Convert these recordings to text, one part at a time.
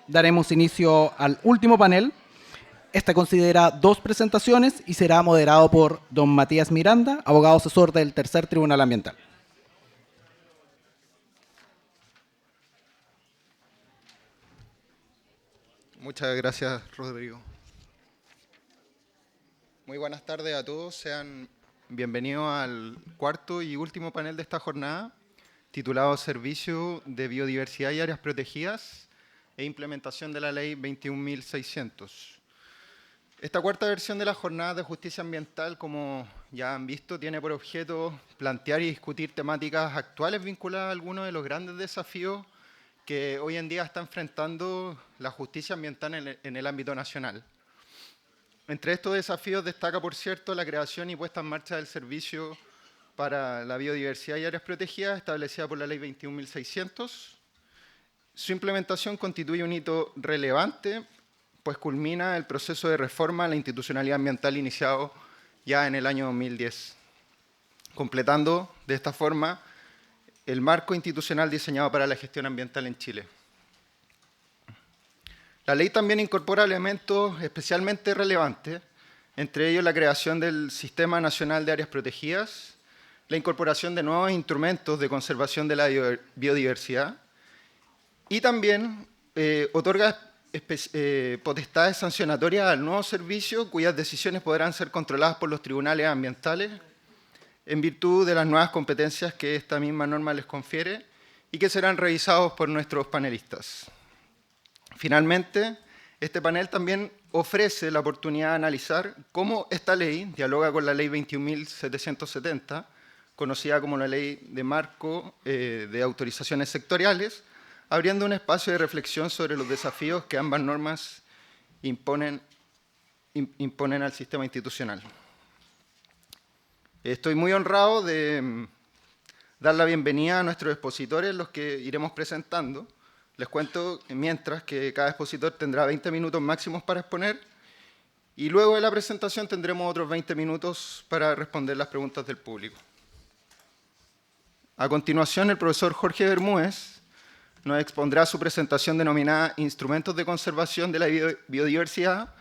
daremos inicio al último panel. Este considera 2 presentaciones y será moderado por don Matías Miranda, abogado asesor del Tercer Tribunal Ambiental. Muchas gracias, Rodrigo. Muy buenas tardes a todos. Sean bienvenidos al cuarto y último panel de esta jornada, titulado Servicio de Biodiversidad y Áreas Protegidas e Implementación de la Ley 21.600. Esta cuarta versión de la Jornada de Justicia Ambiental, como ya han visto, tiene por objeto plantear y discutir temáticas actuales vinculadas a algunos de los grandes desafíos que hoy en día está enfrentando la justicia ambiental en el ámbito nacional. Entre estos desafíos destaca, por cierto, la creación y puesta en marcha del Servicio para la Biodiversidad y Áreas Protegidas, establecida por la Ley 21.600. Su implementación constituye un hito relevante, pues culmina el proceso de reforma a la institucionalidad ambiental iniciado ya en el año 2010, completando de esta forma el marco institucional diseñado para la gestión ambiental en Chile. La ley también incorpora elementos especialmente relevantes, entre ellos la creación del Sistema Nacional de Áreas Protegidas, la incorporación de nuevos instrumentos de conservación de la biodiversidad y también otorga potestades sancionatorias al nuevo servicio cuyas decisiones podrán ser controladas por los tribunales ambientales en virtud de las nuevas competencias que esta misma norma les confiere y que serán revisados por nuestros panelistas. Finalmente, este panel también ofrece la oportunidad de analizar cómo esta ley dialoga con la Ley 21.770, conocida como la Ley de Marco de Autorizaciones Sectoriales, abriendo un espacio de reflexión sobre los desafíos que ambas normas imponen al sistema institucional. Estoy muy honrado de dar la bienvenida a nuestros expositores, los que iremos presentando. Les cuento mientras que cada expositor tendrá 20 minutos máximos para exponer y luego de la presentación tendremos otros 20 minutos para responder las preguntas del público. A continuación, el profesor Jorge Bermúdez nos expondrá su presentación denominada Instrumentos de Conservación de la Biodiversidad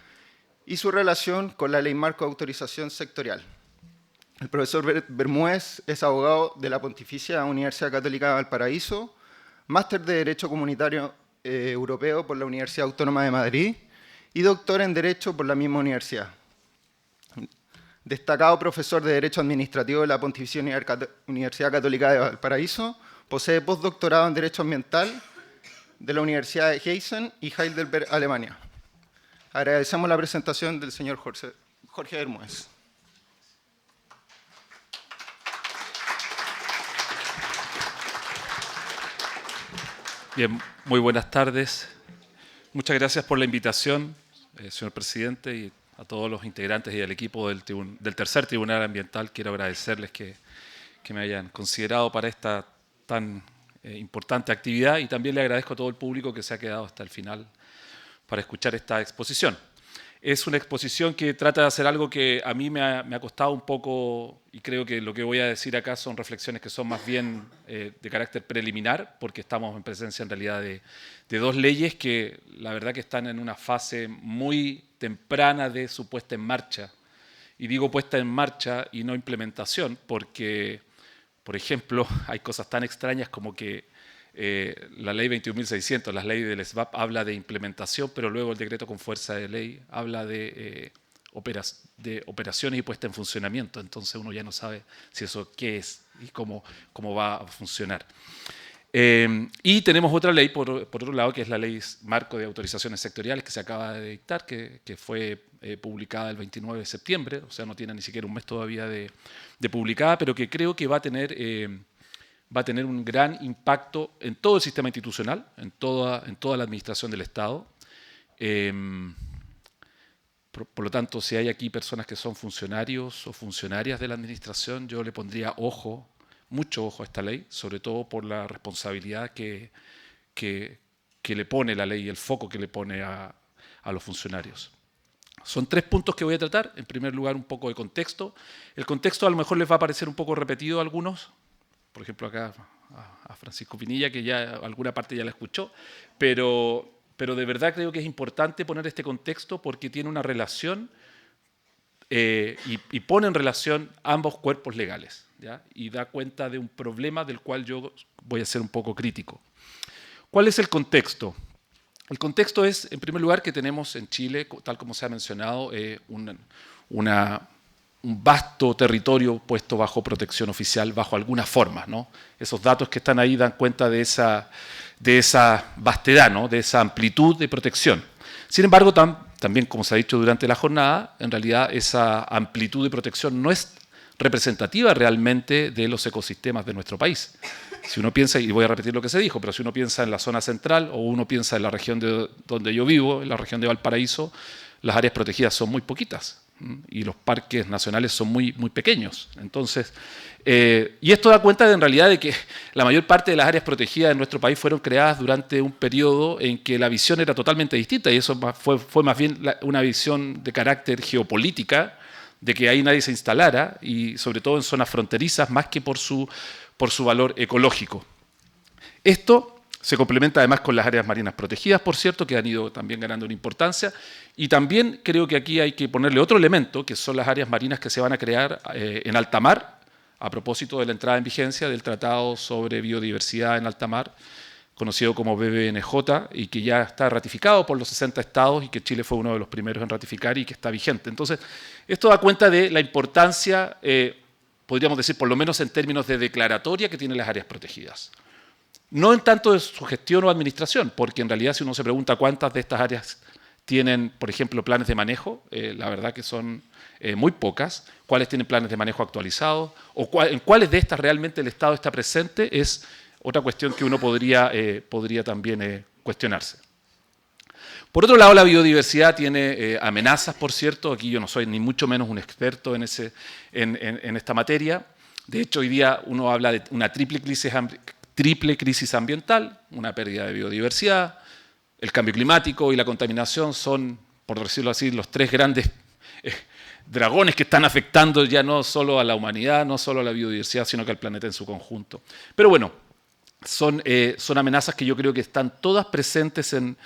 y su relación con la Ley Marco de Autorización Sectorial. El profesor Bermúdez es abogado de la Pontificia Universidad Católica de Valparaíso, máster de Derecho Comunitario Europeo por la Universidad Autónoma de Madrid y doctor en Derecho por la misma universidad. Destacado profesor de Derecho Administrativo de la Pontificia Universidad Católica de Valparaíso, posee postdoctorado en Derecho Ambiental de la Universidad de Gießen y Heidelberg, Alemania. Agradecemos la presentación del señor Jorge Bermúdez. Bien, muy buenas tardes. Muchas gracias por la invitación, señor presidente, y a todos los integrantes y al equipo del Tercer Tribunal Ambiental. Quiero agradecerles que me hayan considerado para esta tan importante actividad y también le agradezco a todo el público que se ha quedado hasta el final para escuchar esta exposición. Es una exposición que trata de hacer algo que a mí me ha costado un poco, y creo que lo que voy a decir acá son reflexiones que son más bien de carácter preliminar, porque estamos en presencia en realidad de 2 leyes que la verdad que están en una fase muy temprana de su puesta en marcha. Y digo puesta en marcha y no implementación, porque, por ejemplo, hay cosas tan extrañas como que la ley 21.600, la ley del SBAP, habla de implementación, pero luego el decreto con fuerza de ley habla de operaciones y puesta en funcionamiento. Entonces uno ya no sabe si eso qué es y cómo va a funcionar. Y tenemos otra ley, por otro lado, que es la Ley Marco de Autorizaciones Sectoriales, que se acaba de dictar, que fue publicada el 29 de septiembre, o sea, no tiene ni siquiera un mes todavía de publicada, pero que creo que va a tener un gran impacto en todo el sistema institucional, en toda la administración del Estado. Por lo tanto, si hay aquí personas que son funcionarios o funcionarias de la administración, yo le pondría mucho ojo a esta ley, sobre todo por la responsabilidad que le pone la ley y el foco que le pone a los funcionarios. Son 3 puntos que voy a tratar. En primer lugar, un poco de contexto. El contexto a lo mejor les va a parecer un poco repetido a algunos. Por ejemplo, acá a Francisco Pinilla, que ya alguna parte ya la escuchó, pero pero de verdad creo que es importante poner este contexto porque tiene una relación y pone en relación ambos cuerpos legales, ¿ya? Y da cuenta de un problema del cual yo voy a ser un poco crítico. ¿Cuál es el contexto? El contexto es, en primer lugar, que tenemos en Chile, tal como se ha mencionado, un vasto territorio puesto bajo protección oficial, bajo alguna forma, ¿no? Esos datos que están ahí dan cuenta de esa vastedad, ¿no? De esa amplitud de protección. Sin embargo, también, como se ha dicho durante la jornada, en realidad esa amplitud de protección no es representativa realmente de los ecosistemas de nuestro país. Si uno piensa, y voy a repetir lo que se dijo, pero si uno piensa en la zona central o uno piensa en la región donde yo vivo, en la región de Valparaíso, las áreas protegidas son muy poquitas y los parques nacionales son muy, muy pequeños. Entonces, y esto da cuenta en realidad de que la mayor parte de las áreas protegidas en nuestro país fueron creadas durante un periodo en que la visión era totalmente distinta y eso fue más bien una visión de carácter geopolítica, de que ahí nadie se instalara y sobre todo en zonas fronterizas más que por su valor ecológico. Esto se complementa además con las áreas marinas protegidas, por cierto, que han ido también ganando en importancia. Y también creo que aquí hay que ponerle otro elemento, que son las áreas marinas que se van a crear en alta mar, a propósito de la entrada en vigencia del Tratado sobre Biodiversidad en Alta Mar, conocido como BBNJ, y que ya está ratificado por los 60 estados y que Chile fue uno de los primeros en ratificar y que está vigente. Entonces, esto da cuenta de la importancia, podríamos decir, por lo menos en términos de declaratoria que tienen las áreas protegidas. No en tanto de su gestión o administración, porque en realidad si uno se pregunta cuántas de estas áreas tienen, por ejemplo, planes de manejo, la verdad que son muy pocas. ¿Cuáles tienen planes de manejo actualizados? ¿O en cuáles de estas realmente el Estado está presente? Es otra cuestión que uno podría también cuestionarse. Por otro lado, la biodiversidad tiene amenazas, por cierto. Aquí yo no soy ni mucho menos un experto en esta materia. De hecho, hoy día uno habla de una triple crisis ambiental, una pérdida de biodiversidad, el cambio climático y la contaminación son, por decirlo así, los tres grandes dragones que están afectando ya no solo a la humanidad, no solo a la biodiversidad, sino que al planeta en su conjunto. Pero bueno, son amenazas que yo creo que están todas presentes en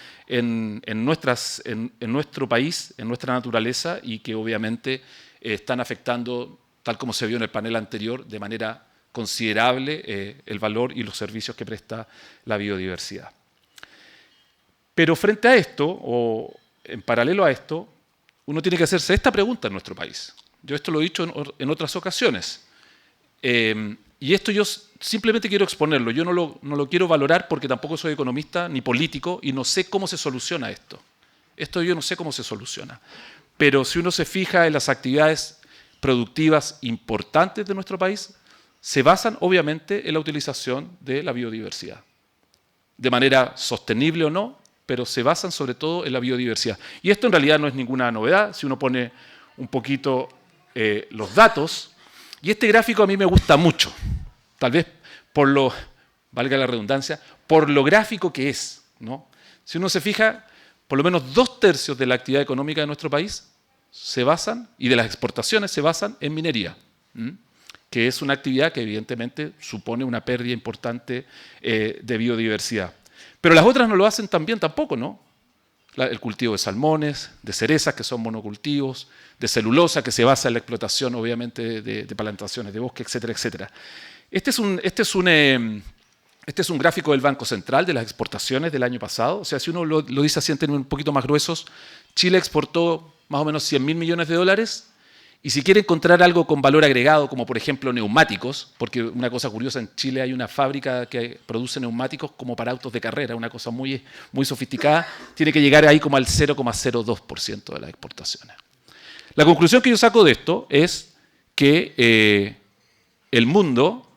nuestro país, en nuestra naturaleza, y que obviamente están afectando, tal como se vio en el panel anterior, de manera considerable el valor y los servicios que presta la biodiversidad. Pero frente a esto, o en paralelo a esto, uno tiene que hacerse esta pregunta en nuestro país. Yo esto lo he dicho en otras ocasiones. Y esto yo simplemente quiero exponerlo. Yo no lo quiero valorar porque tampoco soy economista ni político y no sé cómo se soluciona esto. Esto yo no sé cómo se soluciona. Pero si uno se fija en las actividades productivas importantes de nuestro país, se basan obviamente en la utilización de la biodiversidad. De manera sostenible o no, pero se basan sobre todo en la biodiversidad. Y esto en realidad no es ninguna novedad. Si uno pone un poquito los datos, y este gráfico a mí me gusta mucho, tal vez valga la redundancia, por lo gráfico que es, ¿no? Si uno se fija, por lo menos 2/3 de la actividad económica de nuestro país se basan, y de las exportaciones se basan en minería, que es una actividad que evidentemente supone una pérdida importante de biodiversidad. Pero las otras no lo hacen tan bien tampoco, ¿no? El cultivo de salmones, de cerezas, que son monocultivos, de celulosa, que se basa en la explotación, obviamente, de plantaciones de bosque, etcétera, etcétera. Este es un gráfico del Banco Central de las exportaciones del año pasado. O sea, si uno lo dice así en términos un poquito más gruesos, Chile exportó más o menos 100.000 millones de dólares. Y si quiere encontrar algo con valor agregado, como por ejemplo neumáticos, porque una cosa curiosa, en Chile hay una fábrica que produce neumáticos como para autos de carrera, una cosa muy, muy sofisticada, tiene que llegar ahí como al 0,02% de las exportaciones. La conclusión que yo saco de esto es que el mundo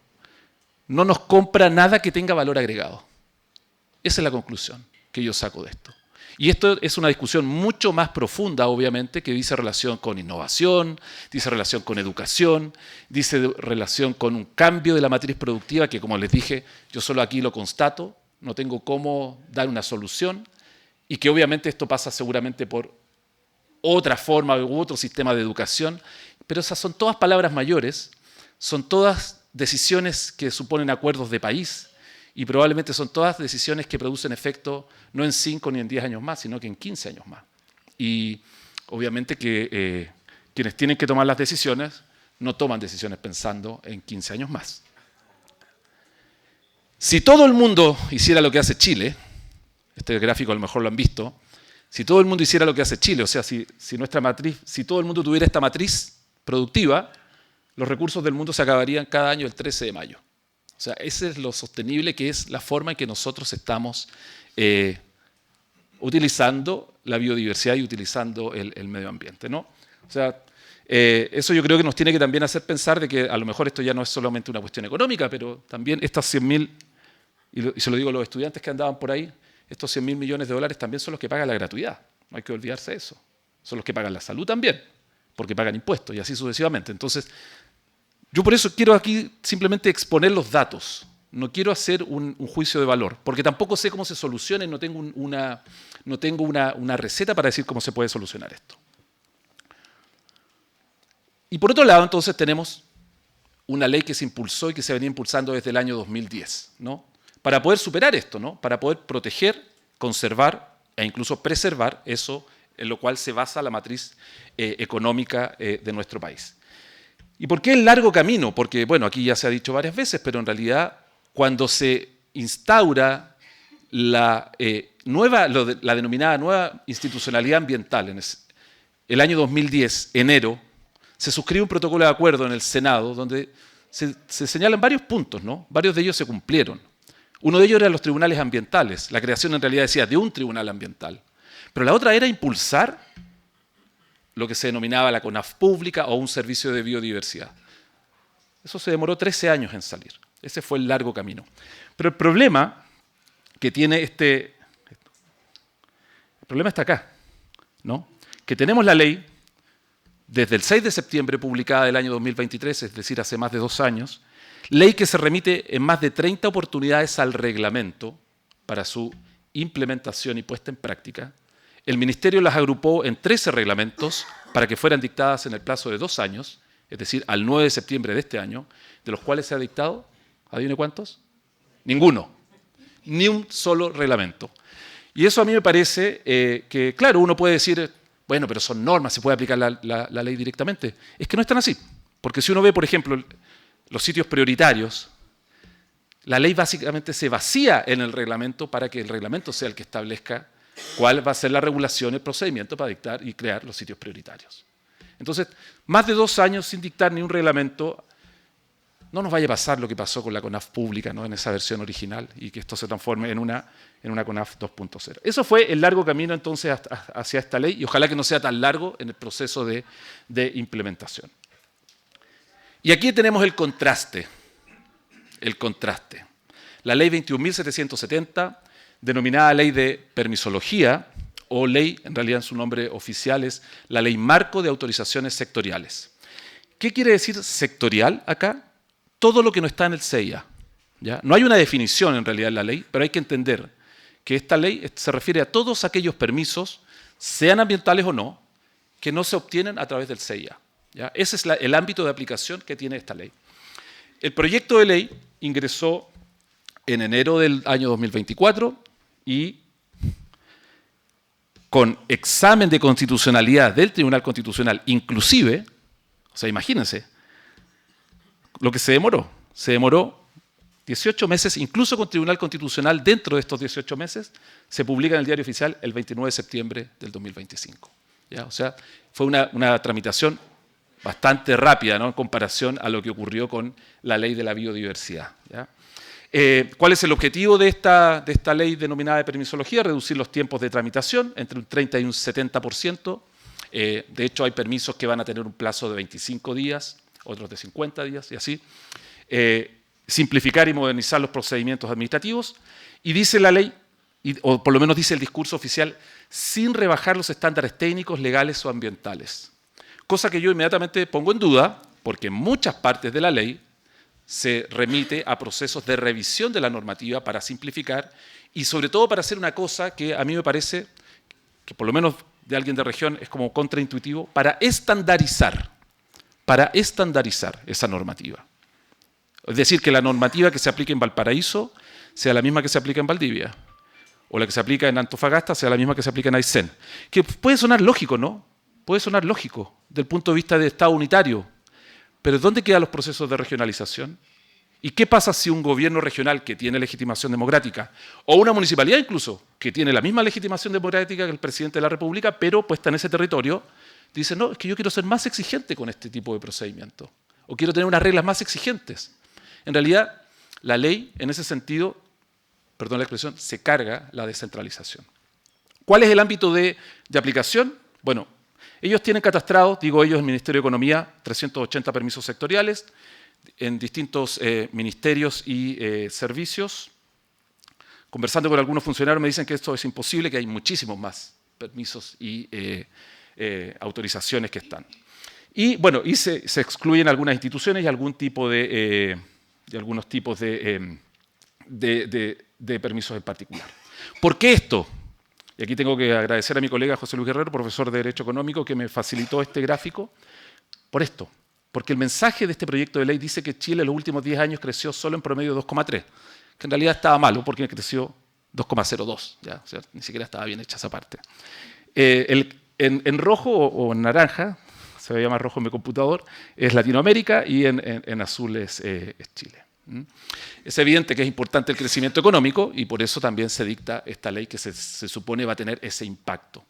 no nos compra nada que tenga valor agregado. Esa es la conclusión que yo saco de esto. Y esto es una discusión mucho más profunda, obviamente, que dice relación con innovación, dice relación con educación, dice relación con un cambio de la matriz productiva que, como les dije, yo solo aquí lo constato, no tengo cómo dar una solución, y que obviamente esto pasa seguramente por otra forma u otro sistema de educación, pero esas son todas palabras mayores, son todas decisiones que suponen acuerdos de país, y probablemente son todas decisiones que producen efecto no en 5 ni en 10 años más, sino que en 15 años más. Y obviamente que quienes tienen que tomar las decisiones no toman decisiones pensando en 15 años más. Si todo el mundo hiciera lo que hace Chile, este gráfico a lo mejor lo han visto, si todo el mundo hiciera lo que hace Chile, o sea, si todo el mundo tuviera esta matriz productiva, los recursos del mundo se acabarían cada año el 13 de mayo. O sea, ese es lo sostenible que es la forma en que nosotros estamos utilizando la biodiversidad y utilizando el medio ambiente, ¿no? O sea, eso yo creo que nos tiene que también hacer pensar de que a lo mejor esto ya no es solamente una cuestión económica, pero también estas 100.000, y se lo digo a los estudiantes que andaban por ahí, estos 100.000 millones de dólares también son los que pagan la gratuidad. No hay que olvidarse de eso. Son los que pagan la salud también, porque pagan impuestos y así sucesivamente. Entonces, yo por eso quiero aquí simplemente exponer los datos. No quiero hacer un juicio de valor, porque tampoco sé cómo se soluciona y no tengo una receta para decir cómo se puede solucionar esto. Y por otro lado, entonces, tenemos una ley que se impulsó y que se venía impulsando desde el año 2010, ¿no? Para poder superar esto, ¿no? Para poder proteger, conservar e incluso preservar eso en lo cual se basa la matriz económica de nuestro país. ¿Y por qué el largo camino? Porque, bueno, aquí ya se ha dicho varias veces, pero en realidad cuando se instaura la denominada nueva institucionalidad ambiental en el año 2010, enero, se suscribe un protocolo de acuerdo en el Senado donde se señalan varios puntos, ¿no? Varios de ellos se cumplieron. Uno de ellos era los tribunales ambientales. La creación en realidad decía de un tribunal ambiental. Pero la otra era impulsar lo que se denominaba la CONAF pública o un servicio de biodiversidad. Eso se demoró 13 años en salir. Ese fue el largo camino. Pero el problema que tiene el problema está acá, ¿no? Que tenemos la ley desde el 6 de septiembre publicada del año 2023, es decir, hace más de 2 años, ley que se remite en más de 30 oportunidades al reglamento para su implementación y puesta en práctica. El Ministerio las agrupó en 13 reglamentos para que fueran dictadas en el plazo de 2 años, es decir, al 9 de septiembre de este año, de los cuales se ha dictado, ¿adivine cuántos? Ninguno. Ni un solo reglamento. Y eso a mí me parece que, claro, uno puede decir, bueno, pero son normas, se puede aplicar la ley directamente. Es que no es tan así. Porque si uno ve, por ejemplo, los sitios prioritarios, la ley básicamente se vacía en el reglamento para que el reglamento sea el que establezca cuál va a ser la regulación, el procedimiento para dictar y crear los sitios prioritarios. Entonces, más de 2 años sin dictar ni un reglamento, no nos vaya a pasar lo que pasó con la CONAF pública, ¿no? En esa versión original, y que esto se transforme en una CONAF 2.0. Eso fue el largo camino entonces hacia esta ley, y ojalá que no sea tan largo en el proceso de implementación. Y aquí tenemos el contraste. La ley 21.770, denominada ley de permisología, o ley, en realidad en su nombre oficial es la Ley Marco de Autorizaciones Sectoriales. ¿Qué quiere decir sectorial acá? Todo lo que no está en el CIA. ¿Ya? No hay una definición en realidad en la ley, pero hay que entender que esta ley se refiere a todos aquellos permisos, sean ambientales o no, que no se obtienen a través del CIA. ¿Ya? Ese es el ámbito de aplicación que tiene esta ley. El proyecto de ley ingresó en enero del año 2024 y con examen de constitucionalidad del Tribunal Constitucional inclusive, o sea, imagínense, lo que se demoró 18 meses, incluso con Tribunal Constitucional dentro de estos 18 meses, se publica en el Diario Oficial el 29 de septiembre del 2025. ¿Ya? O sea, fue una tramitación bastante rápida, ¿no? En comparación a lo que ocurrió con la ley de la biodiversidad. ¿Ya? ¿Cuál es el objetivo de esta ley denominada de permisología? Reducir los tiempos de tramitación entre un 30 y un 70%. De hecho, hay permisos que van a tener un plazo de 25 días, otros de 50 días y así. Simplificar y modernizar los procedimientos administrativos. Y dice la ley, o por lo menos dice el discurso oficial, sin rebajar los estándares técnicos, legales o ambientales. Cosa que yo inmediatamente pongo en duda, porque en muchas partes de la ley se remite a procesos de revisión de la normativa para simplificar y sobre todo para hacer una cosa que a mí me parece, que por lo menos de alguien de región es como contraintuitivo, para estandarizar esa normativa. Es decir, que la normativa que se aplique en Valparaíso sea la misma que se aplica en Valdivia, o la que se aplica en Antofagasta sea la misma que se aplica en Aysén. Que puede sonar lógico, ¿no? Puede sonar lógico desde el punto de vista de Estado unitario, pero ¿dónde quedan los procesos de regionalización? ¿Y qué pasa si un gobierno regional que tiene legitimación democrática, o una municipalidad incluso, que tiene la misma legitimación democrática que el presidente de la República, pero puesta en ese territorio, dice, no, es que yo quiero ser más exigente con este tipo de procedimiento, o quiero tener unas reglas más exigentes? En realidad, la ley, en ese sentido, perdón la expresión, se carga la descentralización. ¿Cuál es el ámbito de aplicación? Bueno, ellos tienen catastrados, digo ellos, el Ministerio de Economía, 380 permisos sectoriales, en distintos ministerios y servicios. Conversando con algunos funcionarios me dicen que esto es imposible, que hay muchísimos más permisos y autorizaciones que están. Y bueno, se excluyen algunas instituciones y algunos tipos de permisos en particular. ¿Por qué esto? Y aquí tengo que agradecer a mi colega José Luis Guerrero, profesor de Derecho Económico, que me facilitó este gráfico. Por esto. Porque el mensaje de este proyecto de ley dice que Chile en los últimos 10 años creció solo en promedio 2,3, que en realidad estaba malo porque creció 2,02, ¿ya? O sea, ni siquiera estaba bien hecha esa parte. En rojo o en naranja, se veía más rojo en mi computador, es Latinoamérica y en azul es Chile. Es evidente que es importante el crecimiento económico y por eso también se dicta esta ley que se supone va a tener ese impacto.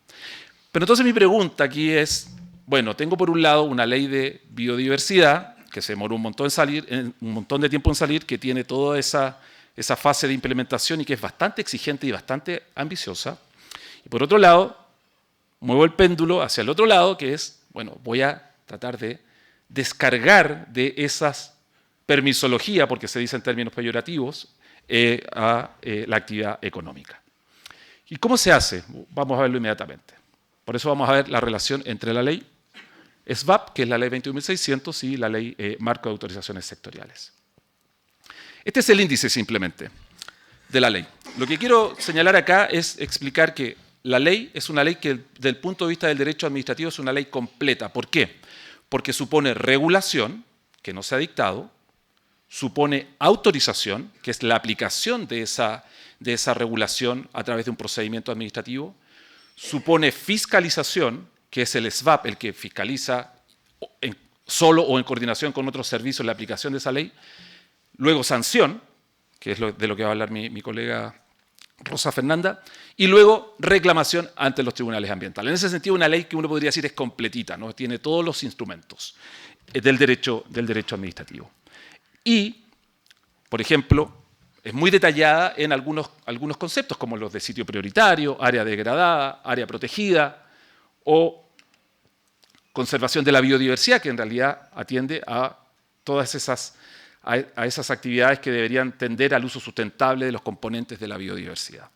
Pero entonces mi pregunta aquí es, bueno, tengo por un lado una ley de biodiversidad que se demoró un montón de tiempo en salir, que tiene toda esa fase de implementación y que es bastante exigente y bastante ambiciosa. Y por otro lado, muevo el péndulo hacia el otro lado, que es, bueno, voy a tratar de descargar de esas permisología, porque se dice en términos peyorativos, a la actividad económica. ¿Y cómo se hace? Vamos a verlo inmediatamente. Por eso vamos a ver la relación entre la ley SVAP, que es la ley 21.600, y la ley Marco de Autorizaciones Sectoriales. Este es el índice simplemente de la ley. Lo que quiero señalar acá es explicar que la ley es una ley que, desde el punto de vista del derecho administrativo, es una ley completa. ¿Por qué? Porque supone regulación, que no se ha dictado, supone autorización, que es la aplicación de esa regulación a través de un procedimiento administrativo, supone fiscalización, que es el SVAP, el que fiscaliza solo o en coordinación con otros servicios la aplicación de esa ley, luego sanción, que es de lo que va a hablar mi colega Rosa Fernanda, y luego reclamación ante los tribunales ambientales. En ese sentido, una ley que uno podría decir es completita, ¿no? Tiene todos los instrumentos del derecho administrativo. Y, por ejemplo, es muy detallada en algunos conceptos, como los de sitio prioritario, área degradada, área protegida, o conservación de la biodiversidad, que en realidad atiende a todas esas actividades que deberían tender al uso sustentable de los componentes de la biodiversidad.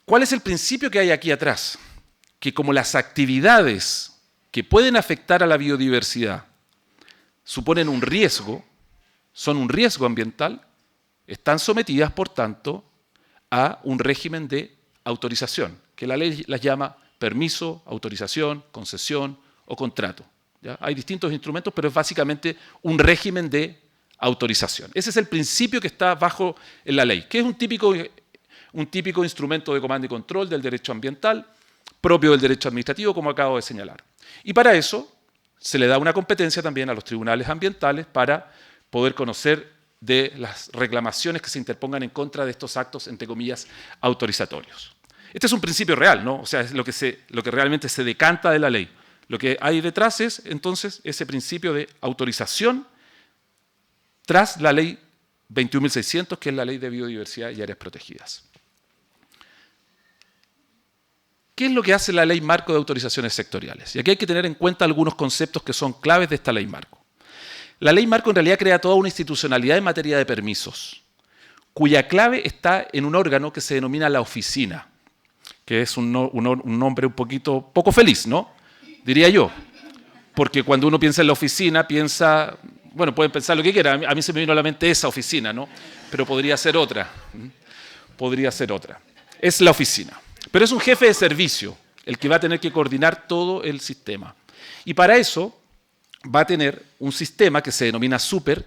¿Cuál es el principio que hay aquí atrás? Que como las actividades que pueden afectar a la biodiversidad suponen un riesgo, son un riesgo ambiental, están sometidas, por tanto, a un régimen de autorización, que la ley las llama permiso, autorización, concesión o contrato. ¿Ya? Hay distintos instrumentos, pero es básicamente un régimen de autorización. Ese es el principio que está bajo en la ley, que es un típico instrumento de comando y control del derecho ambiental, propio del derecho administrativo, como acabo de señalar. Y para eso se le da una competencia también a los tribunales ambientales para poder conocer de las reclamaciones que se interpongan en contra de estos actos, entre comillas, autorizatorios. Este es un principio real, ¿no? O sea, es lo que realmente se decanta de la ley. Lo que hay detrás es, entonces, ese principio de autorización tras la ley 21.600, que es la ley de biodiversidad y áreas protegidas. ¿Qué es lo que hace la ley marco de autorizaciones sectoriales? Y aquí hay que tener en cuenta algunos conceptos que son claves de esta ley marco. La ley marco en realidad crea toda una institucionalidad en materia de permisos, cuya clave está en un órgano que se denomina la oficina, que es un nombre poco feliz, ¿no? Diría yo. Porque cuando uno piensa en la oficina, bueno, pueden pensar lo que quieran. A mí se me vino a la mente esa oficina, ¿no? Pero podría ser otra. Podría ser otra. Es la oficina. Pero es un jefe de servicio, el que va a tener que coordinar todo el sistema. Y para eso va a tener un sistema que se denomina Super,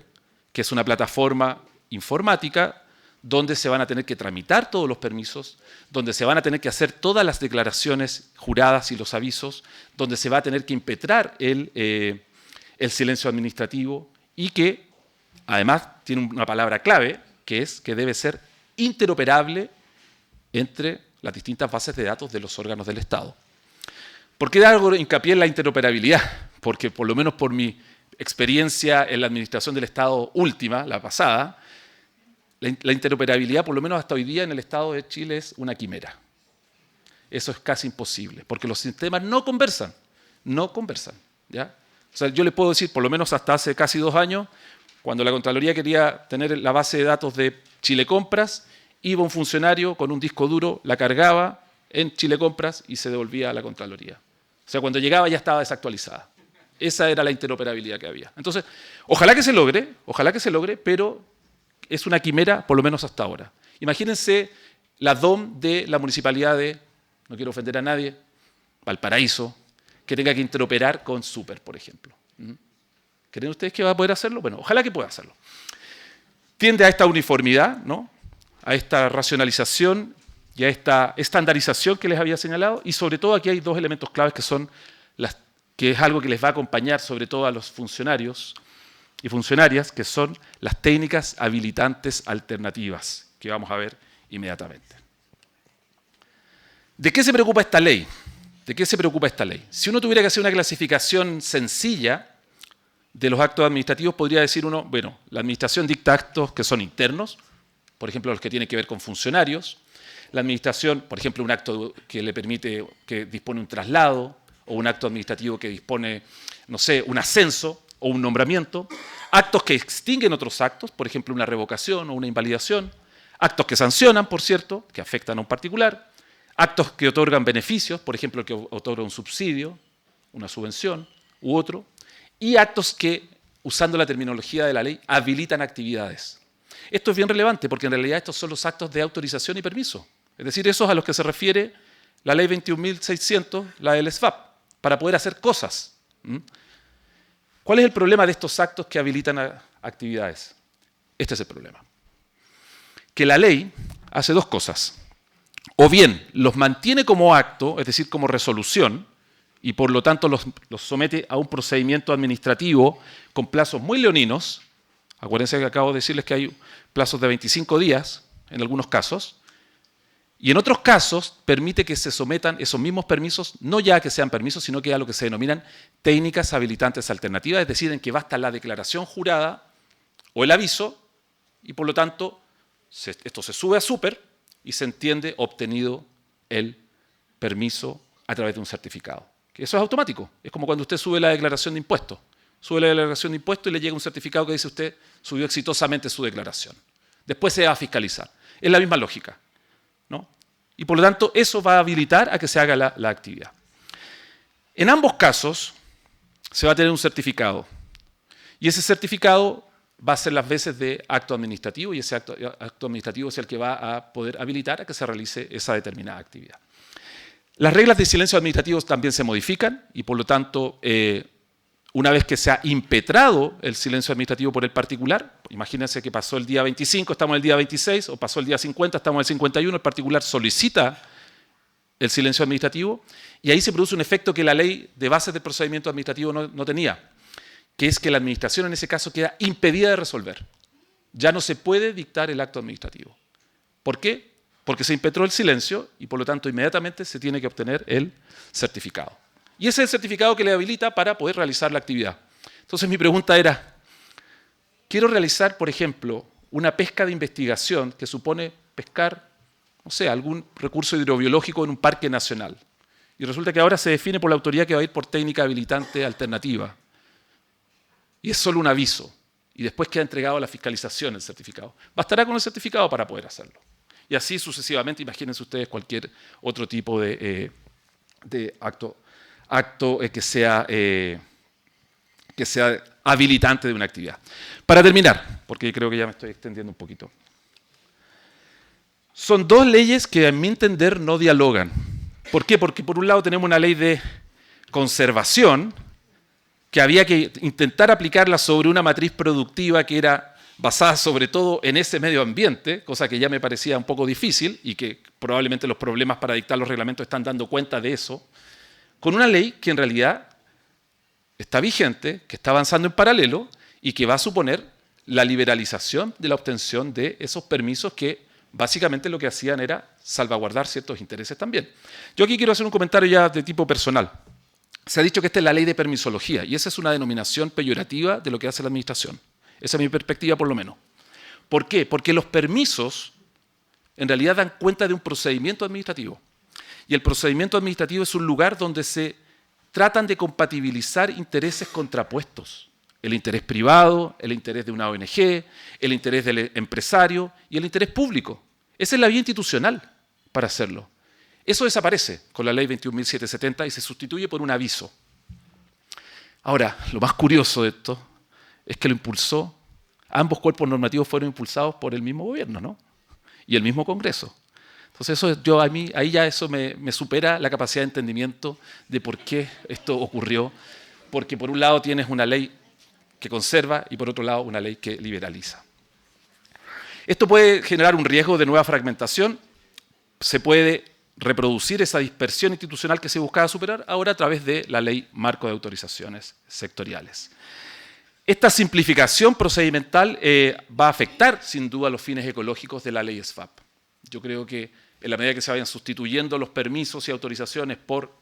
que es una plataforma informática donde se van a tener que tramitar todos los permisos, donde se van a tener que hacer todas las declaraciones juradas y los avisos, donde se va a tener que impetrar el silencio administrativo y que además tiene una palabra clave, que es que debe ser interoperable entre las distintas bases de datos de los órganos del Estado. ¿Por qué hago hincapié en la interoperabilidad? Porque por lo menos por mi experiencia en la administración del Estado última, la pasada, la interoperabilidad, por lo menos hasta hoy día en el Estado de Chile, es una quimera. Eso es casi imposible, porque los sistemas no conversan, ¿ya? O sea, yo les puedo decir, por lo menos hasta hace casi 2 años, cuando la Contraloría quería tener la base de datos de Chile Compras, iba un funcionario con un disco duro, la cargaba en Chile Compras y se devolvía a la Contraloría. O sea, cuando llegaba ya estaba desactualizada. Esa era la interoperabilidad que había. Entonces, ojalá que se logre, pero es una quimera, por lo menos hasta ahora. Imagínense la DOM de la municipalidad de, no quiero ofender a nadie, Valparaíso, que tenga que interoperar con Súper, por ejemplo. ¿Creen ustedes que va a poder hacerlo? Bueno, ojalá que pueda hacerlo. Tiende a esta uniformidad, ¿no? A esta racionalización y a esta estandarización que les había señalado, y sobre todo aquí hay 2 elementos claves que son que es algo que les va a acompañar sobre todo a los funcionarios y funcionarias, que son las técnicas habilitantes alternativas, que vamos a ver inmediatamente. ¿De qué se preocupa esta ley? Si uno tuviera que hacer una clasificación sencilla de los actos administrativos, podría decir uno, bueno, la administración dicta actos que son internos, por ejemplo, los que tienen que ver con funcionarios. La administración, por ejemplo, un acto que le permite, que dispone un traslado, o un acto administrativo que dispone, no sé, un ascenso o un nombramiento. Actos que extinguen otros actos, por ejemplo, una revocación o una invalidación. Actos que sancionan, por cierto, que afectan a un particular. Actos que otorgan beneficios, por ejemplo, que otorga un subsidio, una subvención u otro. Y actos que, usando la terminología de la ley, habilitan actividades. Esto es bien relevante porque en realidad estos son los actos de autorización y permiso. Es decir, esos a los que se refiere la ley 21.600, la del SVAP, para poder hacer cosas. ¿Cuál es el problema de estos actos que habilitan actividades? Este es el problema. Que la ley hace 2 cosas. O bien los mantiene como acto, es decir, como resolución, y por lo tanto los somete a un procedimiento administrativo con plazos muy leoninos. Acuérdense que acabo de decirles que hay plazos de 25 días en algunos casos. Y en otros casos permite que se sometan esos mismos permisos, no ya a que sean permisos, sino que a lo que se denominan técnicas habilitantes alternativas, es decir, en que basta la declaración jurada o el aviso, y por lo tanto esto se sube a Súper y se entiende obtenido el permiso a través de un certificado. Que eso es automático, es como cuando usted sube la declaración de impuestos. Sube la declaración de impuestos y le llega un certificado que dice usted subió exitosamente su declaración. Después se va a fiscalizar. Es la misma lógica, ¿no? Y por lo tanto, eso va a habilitar a que se haga la actividad. En ambos casos, se va a tener un certificado. Y ese certificado va a ser las veces de acto administrativo, y ese acto administrativo es el que va a poder habilitar a que se realice esa determinada actividad. Las reglas de silencio administrativo también se modifican, y por lo tanto, una vez que se ha impetrado el silencio administrativo por el particular, imagínense que pasó el día 25, estamos en el día 26, o pasó el día 50, estamos en el 51, el particular solicita el silencio administrativo, y ahí se produce un efecto que la ley de bases del procedimiento administrativo no tenía, que es que la administración en ese caso queda impedida de resolver. Ya no se puede dictar el acto administrativo. ¿Por qué? Porque se impetró el silencio y por lo tanto inmediatamente se tiene que obtener el certificado. Y ese es el certificado que le habilita para poder realizar la actividad. Entonces mi pregunta era, quiero realizar, por ejemplo, una pesca de investigación que supone pescar, no sé, algún recurso hidrobiológico en un parque nacional. Y resulta que ahora se define por la autoridad que va a ir por técnica habilitante alternativa. Y es solo un aviso. Y después queda entregado a la fiscalización el certificado. Bastará con el certificado para poder hacerlo. Y así sucesivamente, imagínense ustedes cualquier otro tipo de acto que sea habilitante de una actividad. Para terminar, porque creo que ya me estoy extendiendo un poquito. Son 2 leyes que a mi entender no dialogan. ¿Por qué? Porque por un lado tenemos una ley de conservación que había que intentar aplicarla sobre una matriz productiva que era basadas sobre todo en ese medio ambiente, cosa que ya me parecía un poco difícil y que probablemente los problemas para dictar los reglamentos están dando cuenta de eso, con una ley que en realidad está vigente, que está avanzando en paralelo y que va a suponer la liberalización de la obtención de esos permisos que básicamente lo que hacían era salvaguardar ciertos intereses también. Yo aquí quiero hacer un comentario ya de tipo personal. Se ha dicho que esta es la ley de permisología y esa es una denominación peyorativa de lo que hace la administración. Esa es mi perspectiva por lo menos. ¿Por qué? Porque los permisos en realidad dan cuenta de un procedimiento administrativo. Y el procedimiento administrativo es un lugar donde se tratan de compatibilizar intereses contrapuestos. El interés privado, el interés de una ONG, el interés del empresario y el interés público. Esa es la vía institucional para hacerlo. Eso desaparece con la ley 21.770 y se sustituye por un aviso. Ahora, lo más curioso de esto es que lo impulsó, ambos cuerpos normativos fueron impulsados por el mismo gobierno, ¿no? Y el mismo Congreso. Entonces ahí ya eso me supera la capacidad de entendimiento de por qué esto ocurrió, porque por un lado tienes una ley que conserva y por otro lado una ley que liberaliza. Esto puede generar un riesgo de nueva fragmentación, se puede reproducir esa dispersión institucional que se buscaba superar ahora a través de la Ley Marco de Autorizaciones Sectoriales. Esta simplificación procedimental va a afectar sin duda los fines ecológicos de la ley SFAP. Yo creo que en la medida que se vayan sustituyendo los permisos y autorizaciones por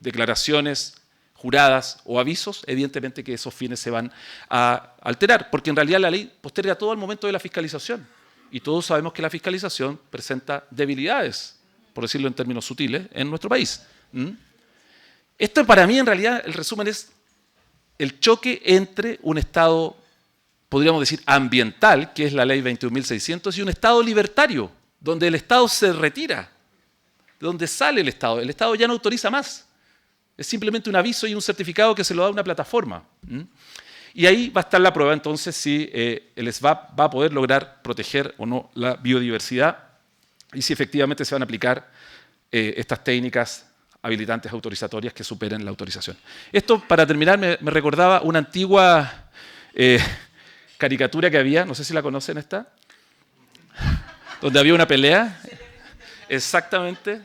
declaraciones juradas o avisos, evidentemente que esos fines se van a alterar, porque en realidad la ley posterga todo al momento de la fiscalización. Y todos sabemos que la fiscalización presenta debilidades, por decirlo en términos sutiles, en nuestro país. Esto para mí en realidad el resumen es el choque entre un Estado, podríamos decir, ambiental, que es la ley 21.600, y un Estado libertario, donde el Estado se retira, donde sale el Estado ya no autoriza más. Es simplemente un aviso y un certificado que se lo da una plataforma. Y ahí va a estar la prueba entonces si el SVAP va a poder lograr proteger o no la biodiversidad y si efectivamente se van a aplicar estas técnicas habilitantes autorizatorias que superen la autorización. Esto, para terminar, me recordaba una antigua caricatura que había, no sé si la conocen esta, donde había una pelea. Exactamente.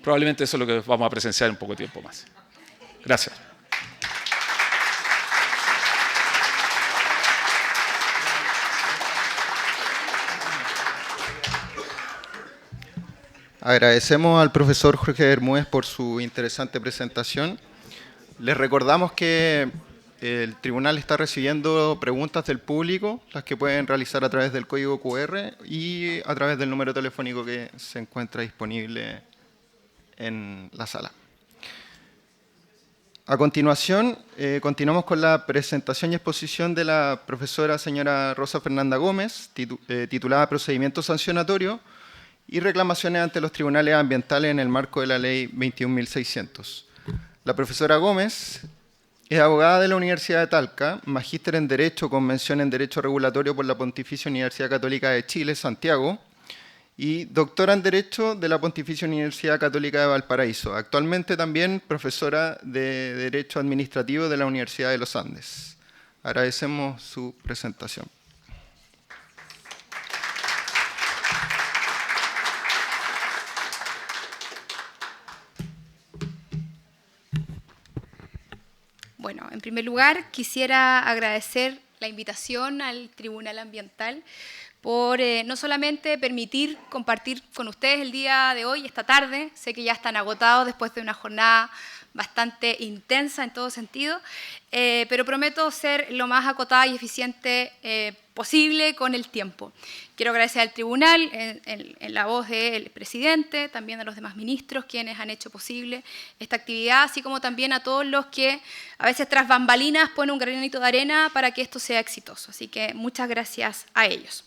Probablemente eso es lo que vamos a presenciar en poco tiempo más. Gracias. Agradecemos al profesor Jorge Bermúdez por su interesante presentación. Les recordamos que el tribunal está recibiendo preguntas del público, las que pueden realizar a través del código QR y a través del número telefónico que se encuentra disponible en la sala. A continuación, continuamos con la presentación y exposición de la profesora señora Rosa Fernanda Gómez, titulada Procedimiento Sancionatorio y reclamaciones ante los tribunales ambientales en el marco de la ley 21.600. La profesora Gómez es abogada de la Universidad de Talca, magíster en Derecho con mención en Derecho Regulatorio por la Pontificia Universidad Católica de Chile, Santiago, y doctora en Derecho de la Pontificia Universidad Católica de Valparaíso. Actualmente también profesora de Derecho Administrativo de la Universidad de los Andes. Agradecemos su presentación. Bueno, en primer lugar, quisiera agradecer la invitación al Tribunal Ambiental por no solamente permitir compartir con ustedes el día de hoy, esta tarde. Sé que ya están agotados después de una jornada bastante intensa en todo sentido, pero prometo ser lo más acotada y eficiente posible con el tiempo. Quiero agradecer al tribunal, en la voz del presidente, también a los demás ministros, quienes han hecho posible esta actividad, así como también a todos los que a veces tras bambalinas ponen un granito de arena para que esto sea exitoso. Así que muchas gracias a ellos.